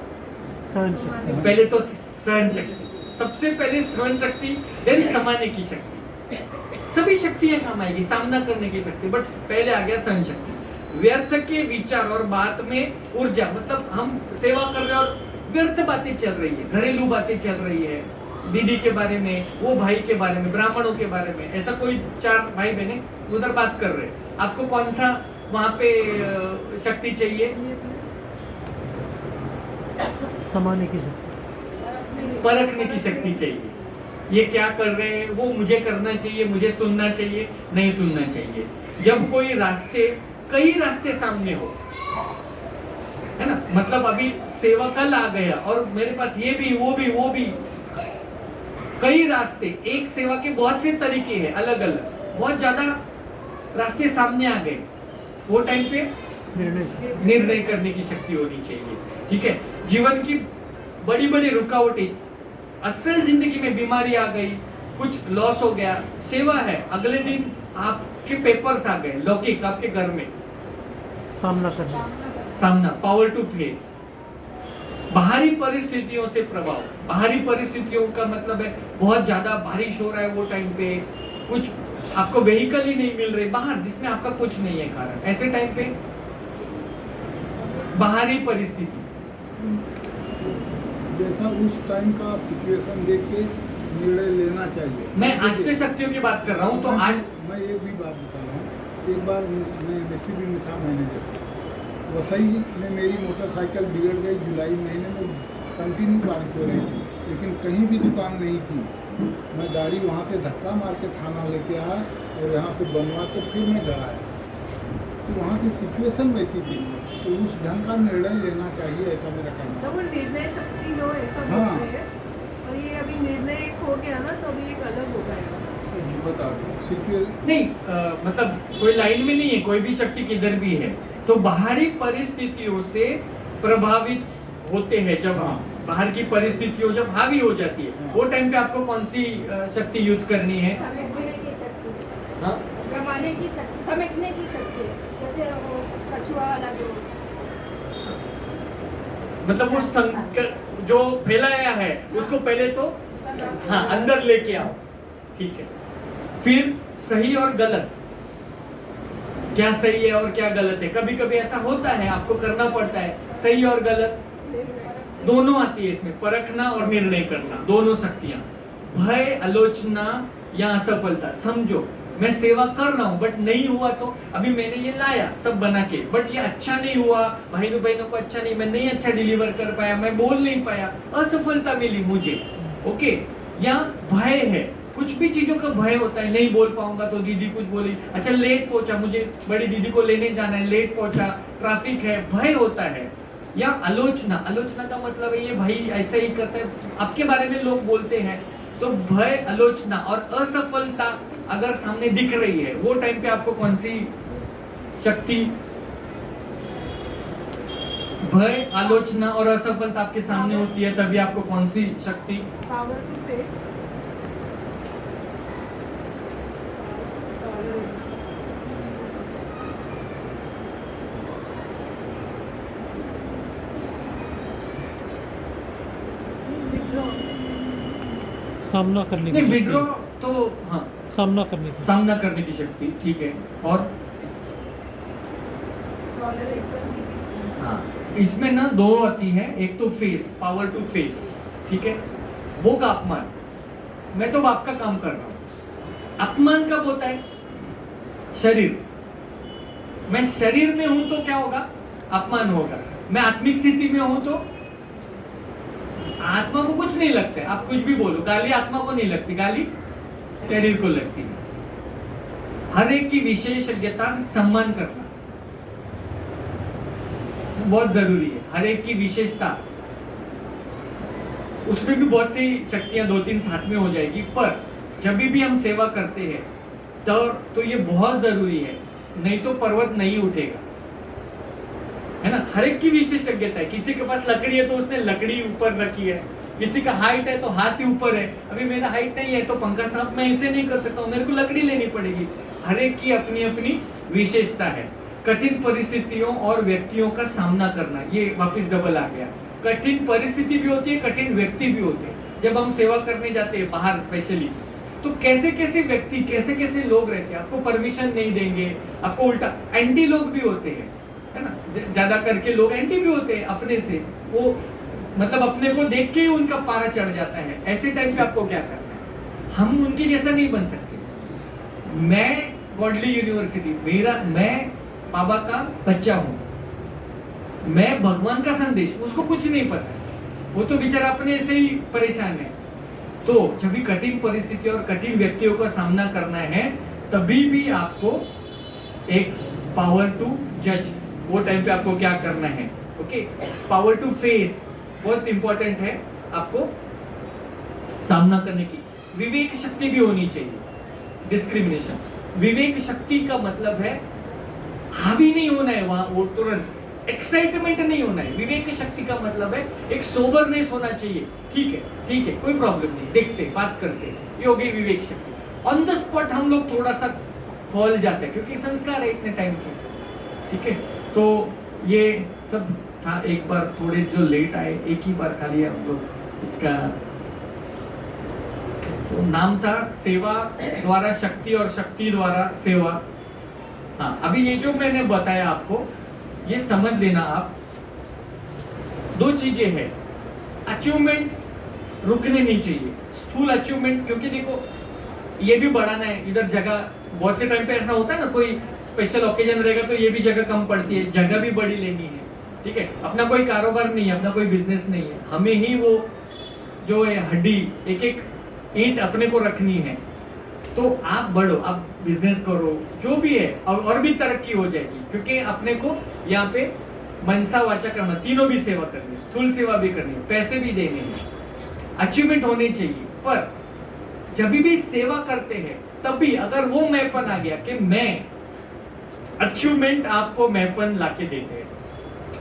सहन शक्ति। पहले तो सहन शक्ति, सबसे पहले सहन शक्ति, देन समाने की शक्ति। सभी शक्तियां काम आएगी, सामना करने की शक्ति, बट पहले आ गया सहन शक्ति। व्यर्थ के विचार और बात में ऊर्जा, मतलब हम सेवा कर रहे हैं और व्यर्थ बातें चल रही है, घरेलू बातें चल रही है, दीदी के बारे में, वो भाई के बारे में, ब्राह्मणों के बारे में, ऐसा कोई 4 भाई बहने उधर बात कर रहे हैं। आपको कौन सा वहां पे शक्ति चाहिए? समाने की शक्ति, परखने की शक्ति चाहिए। ये क्या कर रहे हैं, वो मुझे करना चाहिए, मुझे सुनना चाहिए, नहीं सुनना चाहिए। जब कोई रास्ते, कई रास्ते सामने हो, है ना, मतलब अभी सेवा कल आ गया और मेरे पास ये भी वो भी कई रास्ते, एक सेवा के बहुत से तरीके हैं अलग अलग, बहुत ज्यादा रास्ते सामने आ गए, वो टाइम पे निर्णय करने की शक्ति होनी चाहिए। ठीक है? जीवन की बड़ी बड़ी रुकावटें, असल जिंदगी में बीमारी आ गई, कुछ लॉस हो गया, सेवा है, अगले दिन आपके पेपर्स आ गए, लौकिक आपके घर में, सामना, पावर टू फेस। बाहरी परिस्थितियों से प्रभाव, बाहरी परिस्थितियों का मतलब है बहुत ज्यादा बारिश हो रहा है, वो टाइम पे कुछ आपको व्हीकल ही नहीं मिल रही बाहर, जिसमें आपका कुछ नहीं है कारण, ऐसे टाइम पे बाहरी परिस्थिति, जैसा उस टाइम का सिचुएशन देख के निर्णय लेना चाहिए। मैं अष्ट शक्तियों की बात कर रहा हूँ। तो आज मैं एक भी बात बता रहा हूँ। एक बार मैं MSCB में था मैनेजर, वसई में मेरी मोटरसाइकिल बिगड़ गई। जुलाई महीने में कंटिन्यू बारिश हो रही थी, लेकिन कहीं भी दुकान नहीं थी। मैं गाड़ी वहाँ से धक्का मार के थाना लेके आया और यहाँ से बनवा के फिर मैं घर आया। तो वहाँ की सिचुएशन वैसी थी, तो उस ढंग का निर्णय लेना चाहिए, ऐसा मेरा कहना तो है। वो निर्णय शक्ति लो ऐसा हाँ। बोलते हैं, और ये अभी निर्णय एक हो गया ना, तो अभी एक अलग हो जाएगा। नहीं मतलब कोई लाइन में नहीं है, कोई भी शक्ति किधर भी है, तो बाहरी परिस्थितियों से प्रभावित होते हैं। जब हाँ। बाहर की परिस्थितियों जब हावी हो जाती है, हाँ। वो टाइम पे आपको कौन सी शक्ति यूज करनी है? समेटने की शक्ति, हाँ? समाने की शक्ति, समेटने की शक्ति, जैसे वो कछुआ वाला जो मतलब वो संकट जो फैलाया है उसको पहले तो हाँ अंदर लेके आओ। ठीक है, फिर सही और गलत, क्या सही है और क्या गलत है। कभी कभी ऐसा होता है, आपको करना पड़ता है, सही और गलत दोनों आती है इसमें, परखना और निर्णय करना, दोनों शक्तियां। भय, आलोचना या असफलता, समझो मैं सेवा कर रहा हूं बट नहीं हुआ, तो अभी मैंने ये लाया सब बना के, बट ये अच्छा नहीं हुआ, भाइयों बहनों को अच्छा नहीं, मैं नहीं अच्छा डिलीवर कर पाया, मैं बोल नहीं पाया, असफलता मिली मुझे। ओके, या भय है, कुछ भी चीजों का भय होता है, नहीं बोल पाऊंगा तो दीदी कुछ बोली, अच्छा लेट पहुंचा, मुझे बड़ी दीदी को लेने जाना है, लेट पहुंचा, ट्रैफिक है, भय होता है। या आलोचना, आलोचना का मतलब है ये भाई ऐसा ही करता है, आपके बारे में लोग बोलते हैं, तो भय, आलोचना और असफलता अगर सामने दिख रही है, वो टाइम पे आपको कौन सी शक्ति भय, आलोचना और असफलता आपके सामने होती है, तभी आपको कौन सी शक्ति? पावर टू फेस, सामना करने की नहीं, शक्ति। विड्रॉ तो हाँ, सामना करने की। सामना करने की शक्ति, ठीक है। और हाँ, इसमें ना दो आती है, एक तो फेस, पावर टू फेस, ठीक है। वो का अपमान, मैं तो बाप का काम कर रहा हूं। अपमान कब होता है? शरीर, मैं शरीर में हूं तो क्या होगा? अपमान होगा। मैं आत्मिक स्थिति में हूं तो आत्मा को कुछ नहीं लगता है। आप कुछ भी बोलो, गाली आत्मा को नहीं लगती, गाली शरीर को लगती है। हर एक की विशेषज्ञता सम्मान करना बहुत जरूरी है। हर एक की विशेषता, उसमें भी बहुत सी शक्तियां दो तीन साथ में हो जाएगी, पर जब भी हम सेवा करते हैं तो ये बहुत जरूरी है, नहीं तो पर्वत नहीं उठेगा, है ना। हर एक की विशेषज्ञता है। किसी के पास लकड़ी है तो उसने लकड़ी ऊपर रखी है, किसी का हाइट है तो हाथ ही ऊपर है। अभी मेरा हाइट नहीं है तो पंखा साफ मैं इसे नहीं कर सकता हूँ, मेरे को लकड़ी लेनी पड़ेगी। हर एक की अपनी अपनी विशेषता है। कठिन परिस्थितियों और व्यक्तियों का सामना करना, ये वापस डबल आ गया। कठिन परिस्थिति भी होती है, कठिन व्यक्ति भी होते हैं। जब हम सेवा करने जाते हैं बाहर स्पेशली, तो कैसे कैसे व्यक्ति, कैसे कैसे लोग रहते हैं, आपको परमिशन नहीं देंगे, आपको उल्टा एंटी लोग भी होते हैं, है ना। ज्यादा करके लोग एंटी भी होते हैं अपने से, वो मतलब अपने को देख के ही उनका पारा चढ़ जाता है। ऐसे टाइम पे आपको क्या करना है? हम उनके जैसा नहीं बन सकते। मैं गॉडली यूनिवर्सिटी, मैं बाबा का बच्चा हूं, मैं भगवान का संदेश, उसको कुछ नहीं पता है, वो तो बेचारा अपने से ही परेशान है। तो जब भी कठिन परिस्थिति और कठिन व्यक्तियों का सामना करना है, तभी भी आपको एक पावर टू जज, वो टाइम पे आपको क्या करना है? ओके, पावर टू फेस बहुत इंपॉर्टेंट है, आपको सामना करने की विवेक शक्ति भी होनी चाहिए। डिस्क्रिमिनेशन, विवेक शक्ति का मतलब है हावी नहीं होना है वहां, वो तुरंत एक्साइटमेंट नहीं होना है। विवेक शक्ति का मतलब है एक सोबरनेस होना चाहिए। ठीक है, कोई प्रॉब्लम नहीं, देखते बात करते, ये हो गई विवेक शक्ति। ऑन द स्पॉट हम लोग थोड़ा सा खोल जाते हैं क्योंकि संस्कार है इतने टाइम के, ठीक है। तो ये सब था। एक बार थोड़े जो लेट आए, एक ही बार खाली हम लोग इसका तो नाम था सेवा द्वारा शक्ति और शक्ति द्वारा सेवा। हाँ, अभी ये जो मैंने बताया आपको, ये समझ लेना आप, दो चीजें हैं। अचीवमेंट रुकने नहीं चाहिए, स्थूल अचीवमेंट, क्योंकि देखो ये भी बढ़ाना है। इधर जगह बहुत से टाइम पे ऐसा होता है ना, कोई स्पेशल ओकेजन रहेगा तो ये भी जगह कम पड़ती है, जगह भी बड़ी लेनी है, ठीक है। अपना कोई कारोबार नहीं है, अपना कोई बिजनेस नहीं है, हमें ही वो जो है हड्डी, एक एक ईंट अपने को रखनी है। तो आप बढ़ो, आप बिजनेस करो, जो भी है, और भी तरक्की हो जाएगी, क्योंकि अपने को यहाँ पे मनसा वाचा कर्म, तीनों भी सेवा करनी है, स्थूल सेवा भी करनी है, पैसे भी देने हैं, अचीवमेंट होने चाहिए। पर जब भी सेवा करते हैं तभी अगर वो मैपन आ गया कि मैं अचीवमेंट, आपको मैपन लाके देते हैं,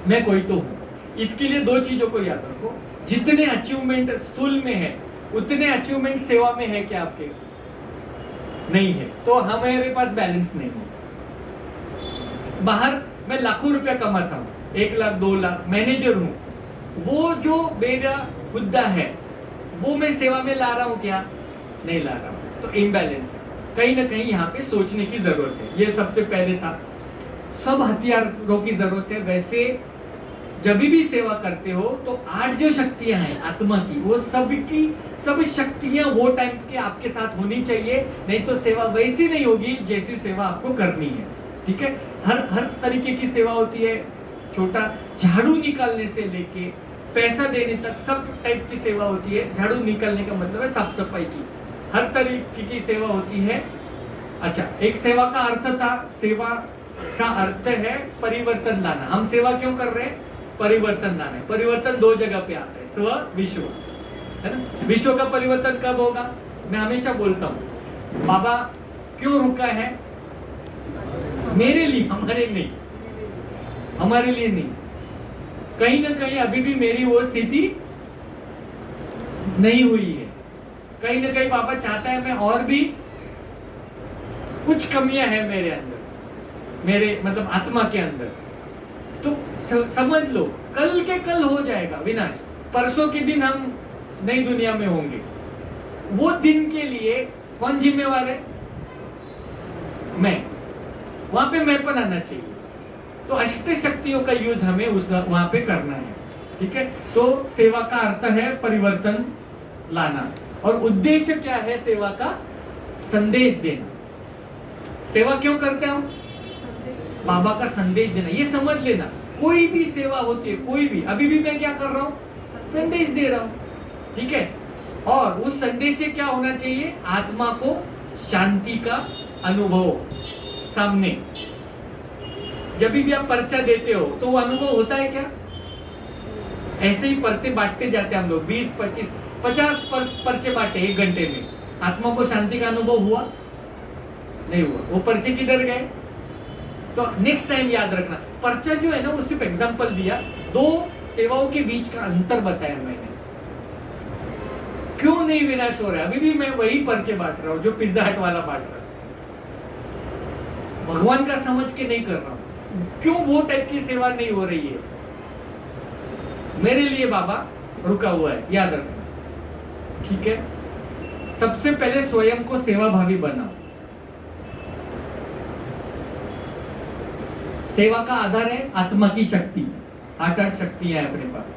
मैं कोई तो हूं। इसके लिए दो चीजों को याद रखो, जितने अचीवमेंट स्थूल में है उतने अचीवमेंट सेवा में है क्या आपके? नहीं है, तो हमारे पास बैलेंस नहीं है। बाहर मैं लाखों रुपया कमाता हूं, 1 लाख 2 लाख, मैनेजर हूं, वो जो मेरा मुद्दा है वो मैं सेवा में ला रहा हूं क्या? नहीं ला रहा हूं, तो इम्बैलेंस है। कहीं ना कहीं यहाँ पे सोचने की जरूरत है। ये सबसे पहले था। सब हथियारों की जरूरत है। वैसे जब भी सेवा करते हो तो 8 जो शक्तियां हैं आत्मा की, वो सब शक्तियां वो टाइम के आपके साथ होनी चाहिए, नहीं तो सेवा वैसी नहीं होगी जैसी सेवा आपको करनी है, ठीक है। हर तरीके की सेवा होती है, छोटा झाड़ू निकालने से लेके पैसा देने तक सब टाइप की सेवा होती है। झाड़ू निकालने का मतलब है साफ सफाई की, हर तरीके की सेवा होती है। अच्छा, एक सेवा का अर्थ था, सेवा का अर्थ है परिवर्तन लाना। हम सेवा क्यों कर रहे हैं? परिवर्तन लाना है। परिवर्तन 2 जगह पे आता है, स्व, विश्व, है ना। विश्व का परिवर्तन कब होगा? मैं हमेशा बोलता हूँ, बाबा क्यों रुका है? मेरे लिए, हमारे नहीं, हमारे लिए नहीं। कहीं ना कहीं अभी भी मेरी वो स्थिति नहीं हुई है। कहीं ना कहीं पापा चाहता है मैं और भी कुछ कमियां हैं मेरे अंदर, मेरे मतलब आत्मा के अंदर। तो समझ लो कल के कल हो जाएगा विनाश, परसों के दिन हम नई दुनिया में होंगे। वो दिन के लिए कौन जिम्मेवार है? मैं। वहां पे मैं पण आना चाहिए। तो अष्ट शक्तियों का यूज हमें उस वहां पे करना है, ठीक है। तो सेवा का अर्थ है परिवर्तन लाना, और उद्देश्य क्या है सेवा का? संदेश देना। सेवा क्यों करते हैं हम? संदेश बाबा का संदेश देना। ये समझ लेना, कोई भी सेवा होती है, कोई भी, अभी भी मैं क्या कर रहा हूं? संदेश दे रहा हूं, ठीक है। और उस संदेश से क्या होना चाहिए? आत्मा को शांति का अनुभव सामने। जब भी आप पर्चा देते हो तो वो अनुभव होता है क्या? ऐसे ही पर्चे बांटते जाते हैं हम लोग, 20, 25, 50 पर्चे बांटे 1 घंटे में। आत्मा को शांति का अनुभव हुआ? नहीं हुआ। वो पर्चे किधर गए? तो नेक्स्ट टाइम याद रखना, पर्चा जो है ना वो सिर्फ एग्जांपल दिया, 2 सेवाओं के बीच का अंतर बताया मैंने। क्यों नहीं विनाश हो रहा है? अभी भी मैं वही पर्चे बांट रहा हूं जो पिज्जा हट वाला बांट रहा हूं, भगवान का समझ के नहीं कर रहा हूं। क्यों वो टाइप की सेवा नहीं हो रही है? मेरे लिए बाबा रुका हुआ है, याद रखना, ठीक है। सबसे पहले स्वयं को सेवा भावी बनाओ। सेवा का आधार है आत्मा की शक्ति। 8 शक्तियां हैं अपने पास।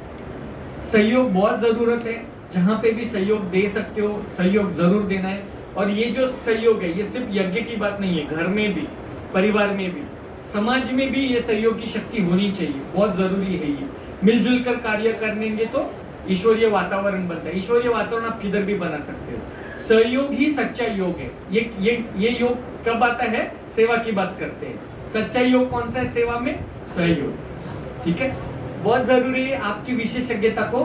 सहयोग बहुत जरूरत है, जहां पे भी सहयोग दे सकते हो सहयोग जरूर देना है। और ये जो सहयोग है ये सिर्फ यज्ञ की बात नहीं है, घर में भी, परिवार में भी, समाज में भी ये सहयोग की शक्ति होनी चाहिए, बहुत जरूरी है। ये मिलजुल कर कार्य करेंगे तो ईश्वरीय वातावरण बनता है। ईश्वरीय वातावरण आप किधर भी बना सकते हो। सहयोग ही सच्चा योग है। ये योग कब आता है? सेवा की बात करते हैं। सच्चा योग कौन सा है सेवा में? सहयोग, ठीक है। बहुत जरूरी है आपकी विशेषज्ञता को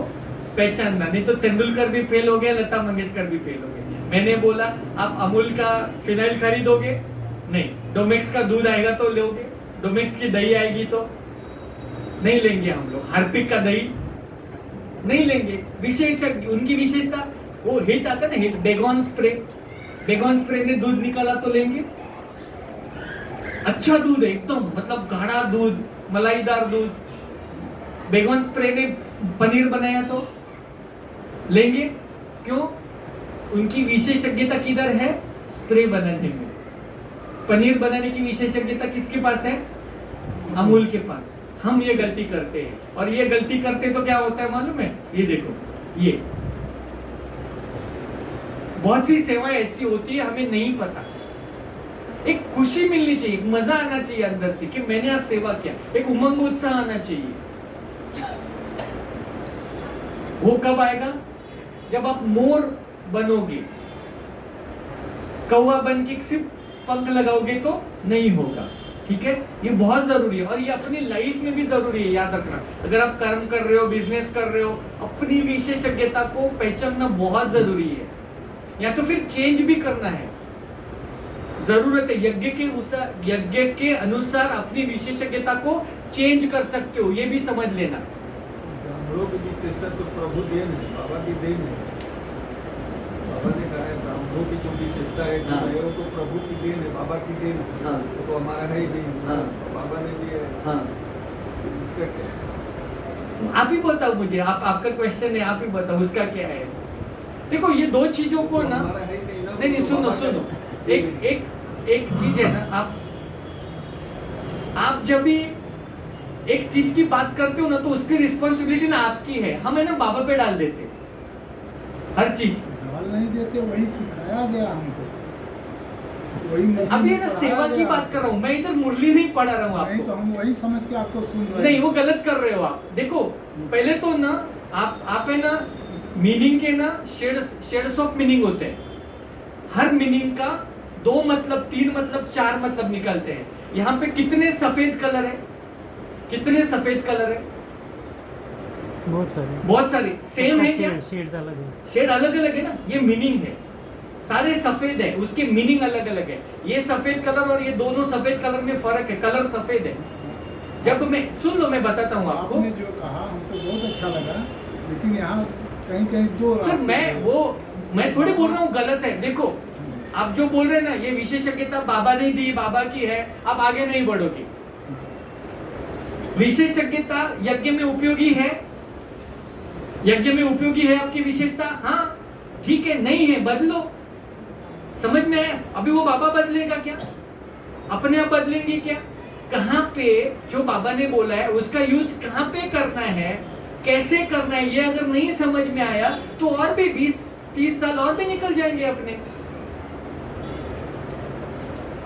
पहचानना, नहीं तो तेंदुलकर भी फेल हो गया, लता मंगेशकर भी फेल हो गए। मैंने बोला आप अमूल का फिनाइल खरीदोगे? नहीं। डोमेक्स का दूध आएगा तो लोगे? डोमेक्स की दही आएगी तो नहीं लेंगे हम लोग। हार्पिक का दही नहीं लेंगे। विशेषज्ञ, उनकी विशेषता, वो हिट आता ना, हिट, बेगॉन स्प्रे ने दूध निकाला तो लेंगे। अच्छा दूध है एकदम, मतलब गाढ़ा दूध, मलाईदार दूध। बेगॉन स्प्रे ने पनीर बनाया तो लेंगे। क्यों? उनकी विशेषज्ञता किधर है? स्प्रे बनाने में। पनीर बनाने की विशेषज्ञता किसके पास है? अमूल के पास। हम ये गलती करते हैं, और ये गलती करते तो क्या होता है मालूम है? ये देखो, ये बहुत सी सेवाएं ऐसी होती है हमें नहीं पता। एक खुशी मिलनी चाहिए, एक मजा आना चाहिए अंदर से कि मैंने आज सेवा किया, एक उमंग उत्साह आना चाहिए। वो कब आएगा? जब आप मोर बनोगे। कौवा बन के सिर्फ पंख लगाओगे तो नहीं होगा, ठीक है। ये बहुत जरूरी है, और ये अपनी लाइफ में भी जरूरी है, याद रखना। अगर आप कर्म कर रहे हो, बिजनेस कर रहे हो, अपनी विशेषज्ञता को पहचानना बहुत जरूरी है। या तो फिर चेंज भी करना है, जरूरत है। यज्ञ के अनुसार अपनी विशेषज्ञता को चेंज कर सकते हो, ये भी समझ लेना। ब्राह्मणों की विशेषता तो प्रभु देन है, बाबा की देन है। बाबा ने कहा है ब्राह्मणों की जो विशेषता है हाँ। वो तो प्रभु की देन है, बाबा की देन है। हाँ। तो हमारा है ही नहीं, हाँ। बाबा ने भी है। हाँ, उसका क्या? आप ही बताओ मुझे, आपका क्वेश्चन है, आप ही बताओ उसका क्या है। देखो ये 2 चीजों को ना, हमारा है ही नहीं ना, नहीं तो सुनो बाबा सुनो, का- एक चीज है ना, आप जब भी एक चीज की बात करते हो ना तो उसकी रिस्पॉन्सिबिलिटी ना आपकी है। हम है ना बाबा पे डाल देते हैं हर चीज। डाल नहीं देते, वही सिखाया गया हमको, वही मुरली अभी है ना पढ़ाया सेवा की गया बात कर रहा हूँ मैं, इधर मुरली नहीं पढ़ा रहा हूँ नहीं तो आपको। हम वही समझ के आपको सुन रहे नहीं, हैं। वो गलत कर रहे हो आप। देखो पहले तो ना आप है ना मीनिंग के ना शेड्स ऑफ मीनिंग होते हैं। हर मीनिंग का 2 मतलब, 3 मतलब, 4 मतलब निकलते हैं। यहाँ पे कितने सफेद कलर है? कितने सफेद कलर है? बहुत सारे। सेम है क्या? शेड्स अलग है। शेड अलग अलग है ना, ये मीनिंग है। सारे सफेद है, उसके मीनिंग अलग अलग है। ये सफेद कलर और ये दोनों सफेद कलर में फर्क है, कलर सफेद है, जब मैं सुन लो, मैं बताता हूँ आपको। आपने जो कहा हमको बहुत अच्छा लगा, लेकिन यहाँ कहीं कहीं दो सर रास्ते मैं थोड़ी बोल रहा हूँ गलत है। देखो आप जो बोल रहे हैं ना, ये विशेषज्ञता बाबा ने दी, बाबा की है, आप आगे नहीं बढ़ोगे। विशेषज्ञता यज्ञ में उपयोगी है, यज्ञ में उपयोगी है आपकी विशेषता, हाँ ठीक है, नहीं है बदलो, समझ में आया? अभी वो बाबा बदलेगा क्या? अपने आप बदलेंगे क्या? कहाँ पे जो बाबा ने बोला है उसका यूज कहाँ पे करना है, कैसे करना है, ये अगर नहीं समझ में आया तो और भी 20-30 साल और भी निकल जाएंगे अपने।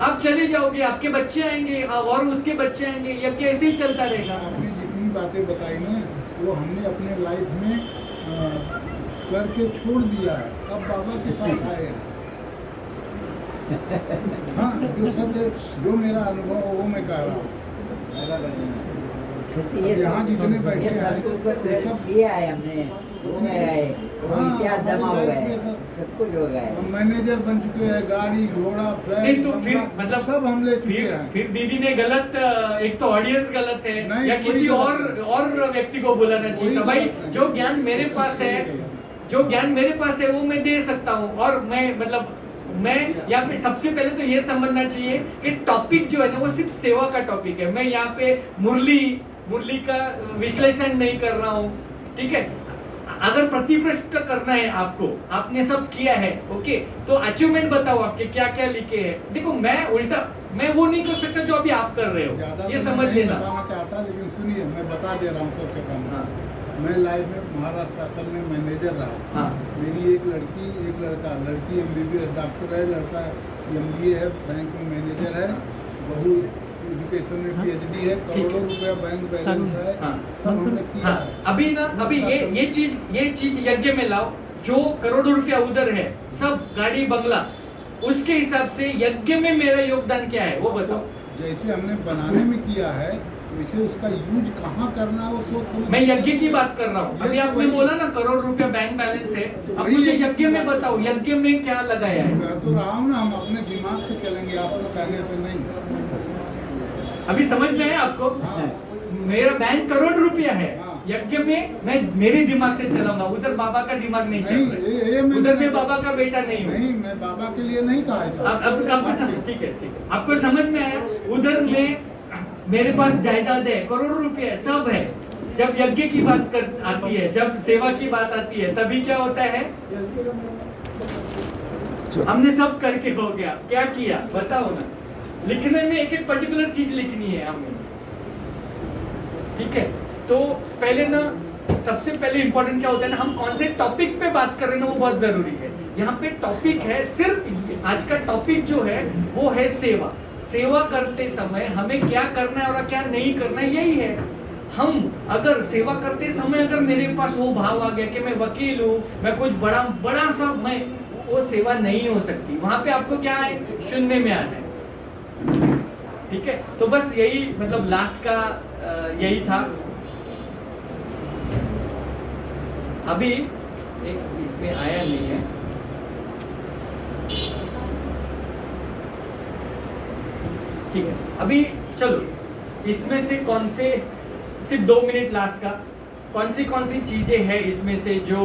आप चले जाओगे, आपके बच्चे आएंगे और उसके बच्चे आएंगे, यज्ञ ऐसे ही चलता रहेगा। आपने जितनी बातें बताई ना, वो हमने अपने लाइफ में करके छोड़ दिया है, अब बाबा के साथ आए हैं। हाँ, जो सच है, जो मेरा अनुभव है वो मैं कह रहा हूँ। ये यहाँ जितने बैठे ये हैं, संस्कृत ये सब किया है हमने, हो गया है, हाँ, इतिहास जमा हो हमारी गया लाइफ है, में सब कुछ हो गया है। हम मैनेजर बन चुके हैं, गाड़ी घोड़ा नहीं तो फिर बंगला, मतलब सब हम ले चुके हैं। फिर दीदी ने गलत, एक तो ऑडियंस गलत है नहीं, या कोई किसी गलत और व्यक्ति को बुलाना चाहिए था। कोई भाई गलत नहीं। जो ज्ञान मेरे पास है, जो ज्ञान मेरे पास है वो मैं दे सकता हूँ। और मैं यहाँ पे सबसे पहले तो ये समझना चाहिए कि टॉपिक जो है ना वो सिर्फ सेवा का टॉपिक है। मैं यहाँ पे मुरली का विश्लेषण नहीं कर रहा हूँ, ठीक है? अगर प्रतिप्रश्न करना है आपको, आपने सब किया है, ओके, तो अचीवमेंट बताओ आपके क्या क्या लिखे हैं। देखो मैं वो नहीं कर सकता जो अभी आप कर रहे ज़्यादा हो, ये तो समझ मैं नहीं लेना। बताना चाहता, लेकिन सुनिए मैं बता दे रहा हूँ सबके सामने। हाँ। मैं लाइफ में महाराष्ट्र शासन में मैनेजर रहा। हाँ। मेरी एक लड़की एक लड़का, लड़की MBBS डॉक्टर है, लड़का MBA है, बैंक में मैनेजर है, बहू एजुकेशन में PhD है, करोड़ों रुपया बैंक बैलेंस है, हाँ। सब हमने किया हाँ, है। अभी ये चीज यज्ञ में लाओ, जो करोड़ों रुपया उधर है, सब गाड़ी बंगला, उसके हिसाब से यज्ञ में मेरा योगदान क्या है वो बताओ। जैसे हमने बनाने में किया है, वैसे उसका यूज कहाँ करना है वो सोच समझ। मैं यज्ञ की बात कर रहा हूँ। अभी आपने बोला ना करोड़ रुपया बैंक बैलेंस है, अब मुझे यज्ञ में बताओ, यज्ञ में क्या लगाया है? मैं तो रहा हूँ ना, हम अपने दिमाग से चलेंगे, आपको कहने से नहीं। अभी समझ में आया आपको? हाँ। मेरा बैंक करोड़ रुपया है, हाँ। यज्ञ में मैं मेरे दिमाग से चलाऊंगा, उधर बाबा का दिमाग नहीं चल नहीं, रहा ये है, मैंने उधर नहीं मैं बाबा का बेटा नहीं हूँ। नहीं, मैं बाबा के लिए नहीं कहा है अब आपको समझ, ठीक है, आपको समझ में आया? उधर में मेरे पास जायदाद है, करोड़ों रुपए है, सब है। जब यज्ञ की बात आती है, जब सेवा की बात आती है, तभी क्या होता है? हमने सब करके हो गया, क्या किया बताओ ना। लिखने में एक पर्टिकुलर चीज लिखनी है हमें, ठीक है? तो पहले ना, सबसे पहले इंपॉर्टेंट क्या होता है ना, हम कौन से टॉपिक पे बात कर रहे हैं ना, वो बहुत जरूरी है। यहाँ पे टॉपिक है, सिर्फ आज का टॉपिक जो है वो है सेवा। सेवा करते समय हमें क्या करना है और क्या नहीं करना है, यही है। हम अगर सेवा करते समय अगर मेरे पास वो भाव आ गया कि मैं वकील हूँ, मैं कुछ बड़ा सा, मैं वो सेवा नहीं हो सकती। वहां पे आपको क्या है? शून्य में आना है, ठीक है? तो बस यही, मतलब लास्ट का यही था। अभी एक इसमें आया नहीं है, ठीक है? अभी चलो इसमें से कौन से, सिर्फ 2 मिनट लास्ट का, कौन सी चीजें हैं इसमें से जो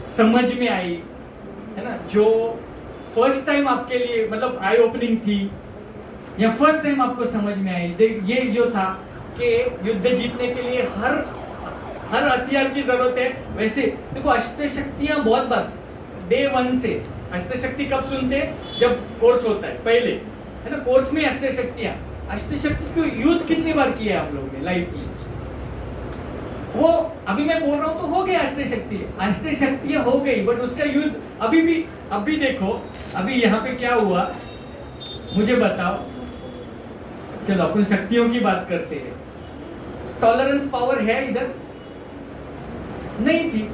समझ में आई है ना, जो फर्स्ट टाइम आपके लिए मतलब आई ओपनिंग थी, या फर्स्ट टाइम आपको समझ में आई? ये जो था कि युद्ध जीतने के लिए हर हथियार की जरूरत है। वैसे देखो, अष्टशक्तियां बहुत बार डे 1 से, अष्टशक्ति कब सुनते हैं? जब कोर्स होता है पहले, है ना? कोर्स में अष्टशक्ति को यूज कितनी बार किया है आप लोगों ने लाइफ में? वो अभी मैं बोल रहा हूँ तो हो गया, अष्टशक्तियां हो गई, बट उसका यूज अभी देखो, अभी यहाँ पे क्या हुआ मुझे बताओ। चलो अपन शक्तियों की बात करते हैं। टॉलरेंस पावर है इधर? नहीं थी।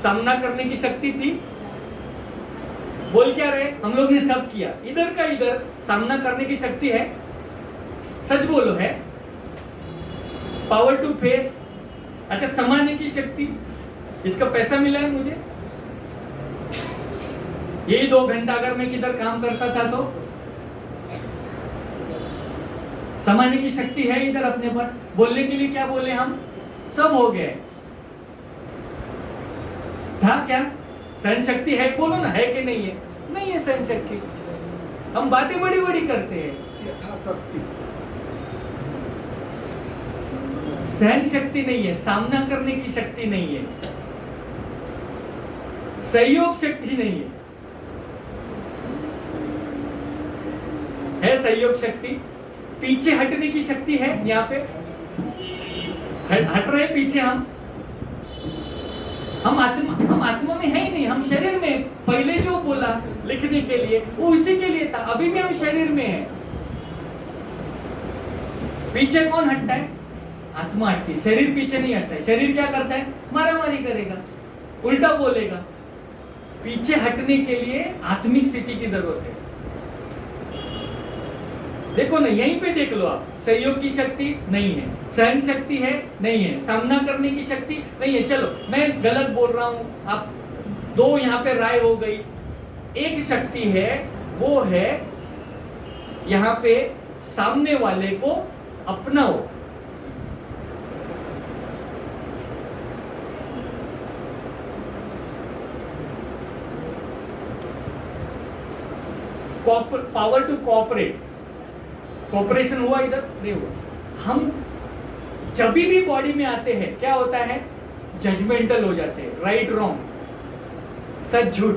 सामना करने की शक्ति थी? बोल क्या रहे, हम लोग ने सब किया, इधर का इधर। सामना करने की शक्ति है? सच बोलो, है? पावर टू फेस, अच्छा समाने की शक्ति, इसका पैसा मिला है मुझे? यही 2 घंटा अगर मैं किधर काम करता था तो समाने की शक्ति है इधर अपने पास। बोलने के लिए क्या बोले हम, सब हो गए। था क्या सहन शक्ति है, बोलो ना, है कि नहीं है? नहीं है सहन शक्ति। हम बातें बड़ी बड़ी करते हैं, यथाशक्ति सहन शक्ति नहीं है, सामना करने की शक्ति नहीं है, सहयोग शक्ति नहीं है सहयोग शक्ति। पीछे हटने की शक्ति है, यहाँ पे हट रहे पीछे हम आत्मा में है ही नहीं, हम शरीर में। पहले जो बोला लिखने के लिए वो उसी के लिए था, अभी भी हम शरीर में है। पीछे कौन हटता है? आत्मा हटती है, शरीर पीछे नहीं हटता है। शरीर क्या करता है? मारामारी करेगा, उल्टा बोलेगा। पीछे हटने के लिए आत्मिक स्थिति की जरूरत है। देखो ना, यहीं पे देख लो आप, सहयोग की शक्ति नहीं है, सहन शक्ति है नहीं है, सामना करने की शक्ति नहीं है। चलो मैं गलत बोल रहा हूं, आप दो यहाँ पे राय हो गई। एक शक्ति है, वो है यहाँ पे सामने वाले को अपनाओ। पावर टू कोऑपरेट, कोऑपरेशन हुआ इधर नहीं हुआ। हम जब भी बॉडी में आते हैं क्या होता है? जजमेंटल हो जाते हैं, राइट रॉन्ग, सच झूठ।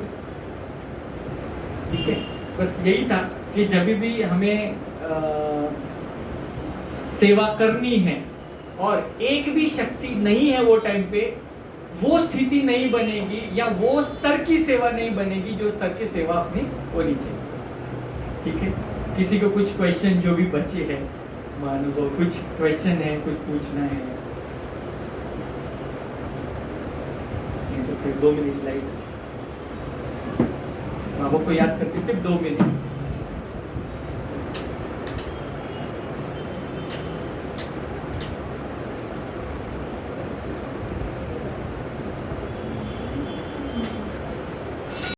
ठीक है, बस यही था कि जब भी हमें सेवा करनी है और एक भी शक्ति नहीं है वो टाइम पे, वो स्थिति नहीं बनेगी या वो स्तर की सेवा नहीं बनेगी जो स्तर की सेवा अपनी होनी चाहिए। ठीक है, किसी को कुछ क्वेश्चन जो भी बचे हैं, मानो वो कुछ क्वेश्चन है, कुछ पूछना है? नहीं तो फिर 2 मिनट लाइट बाबा को याद करके सिर्फ 2 मिनट।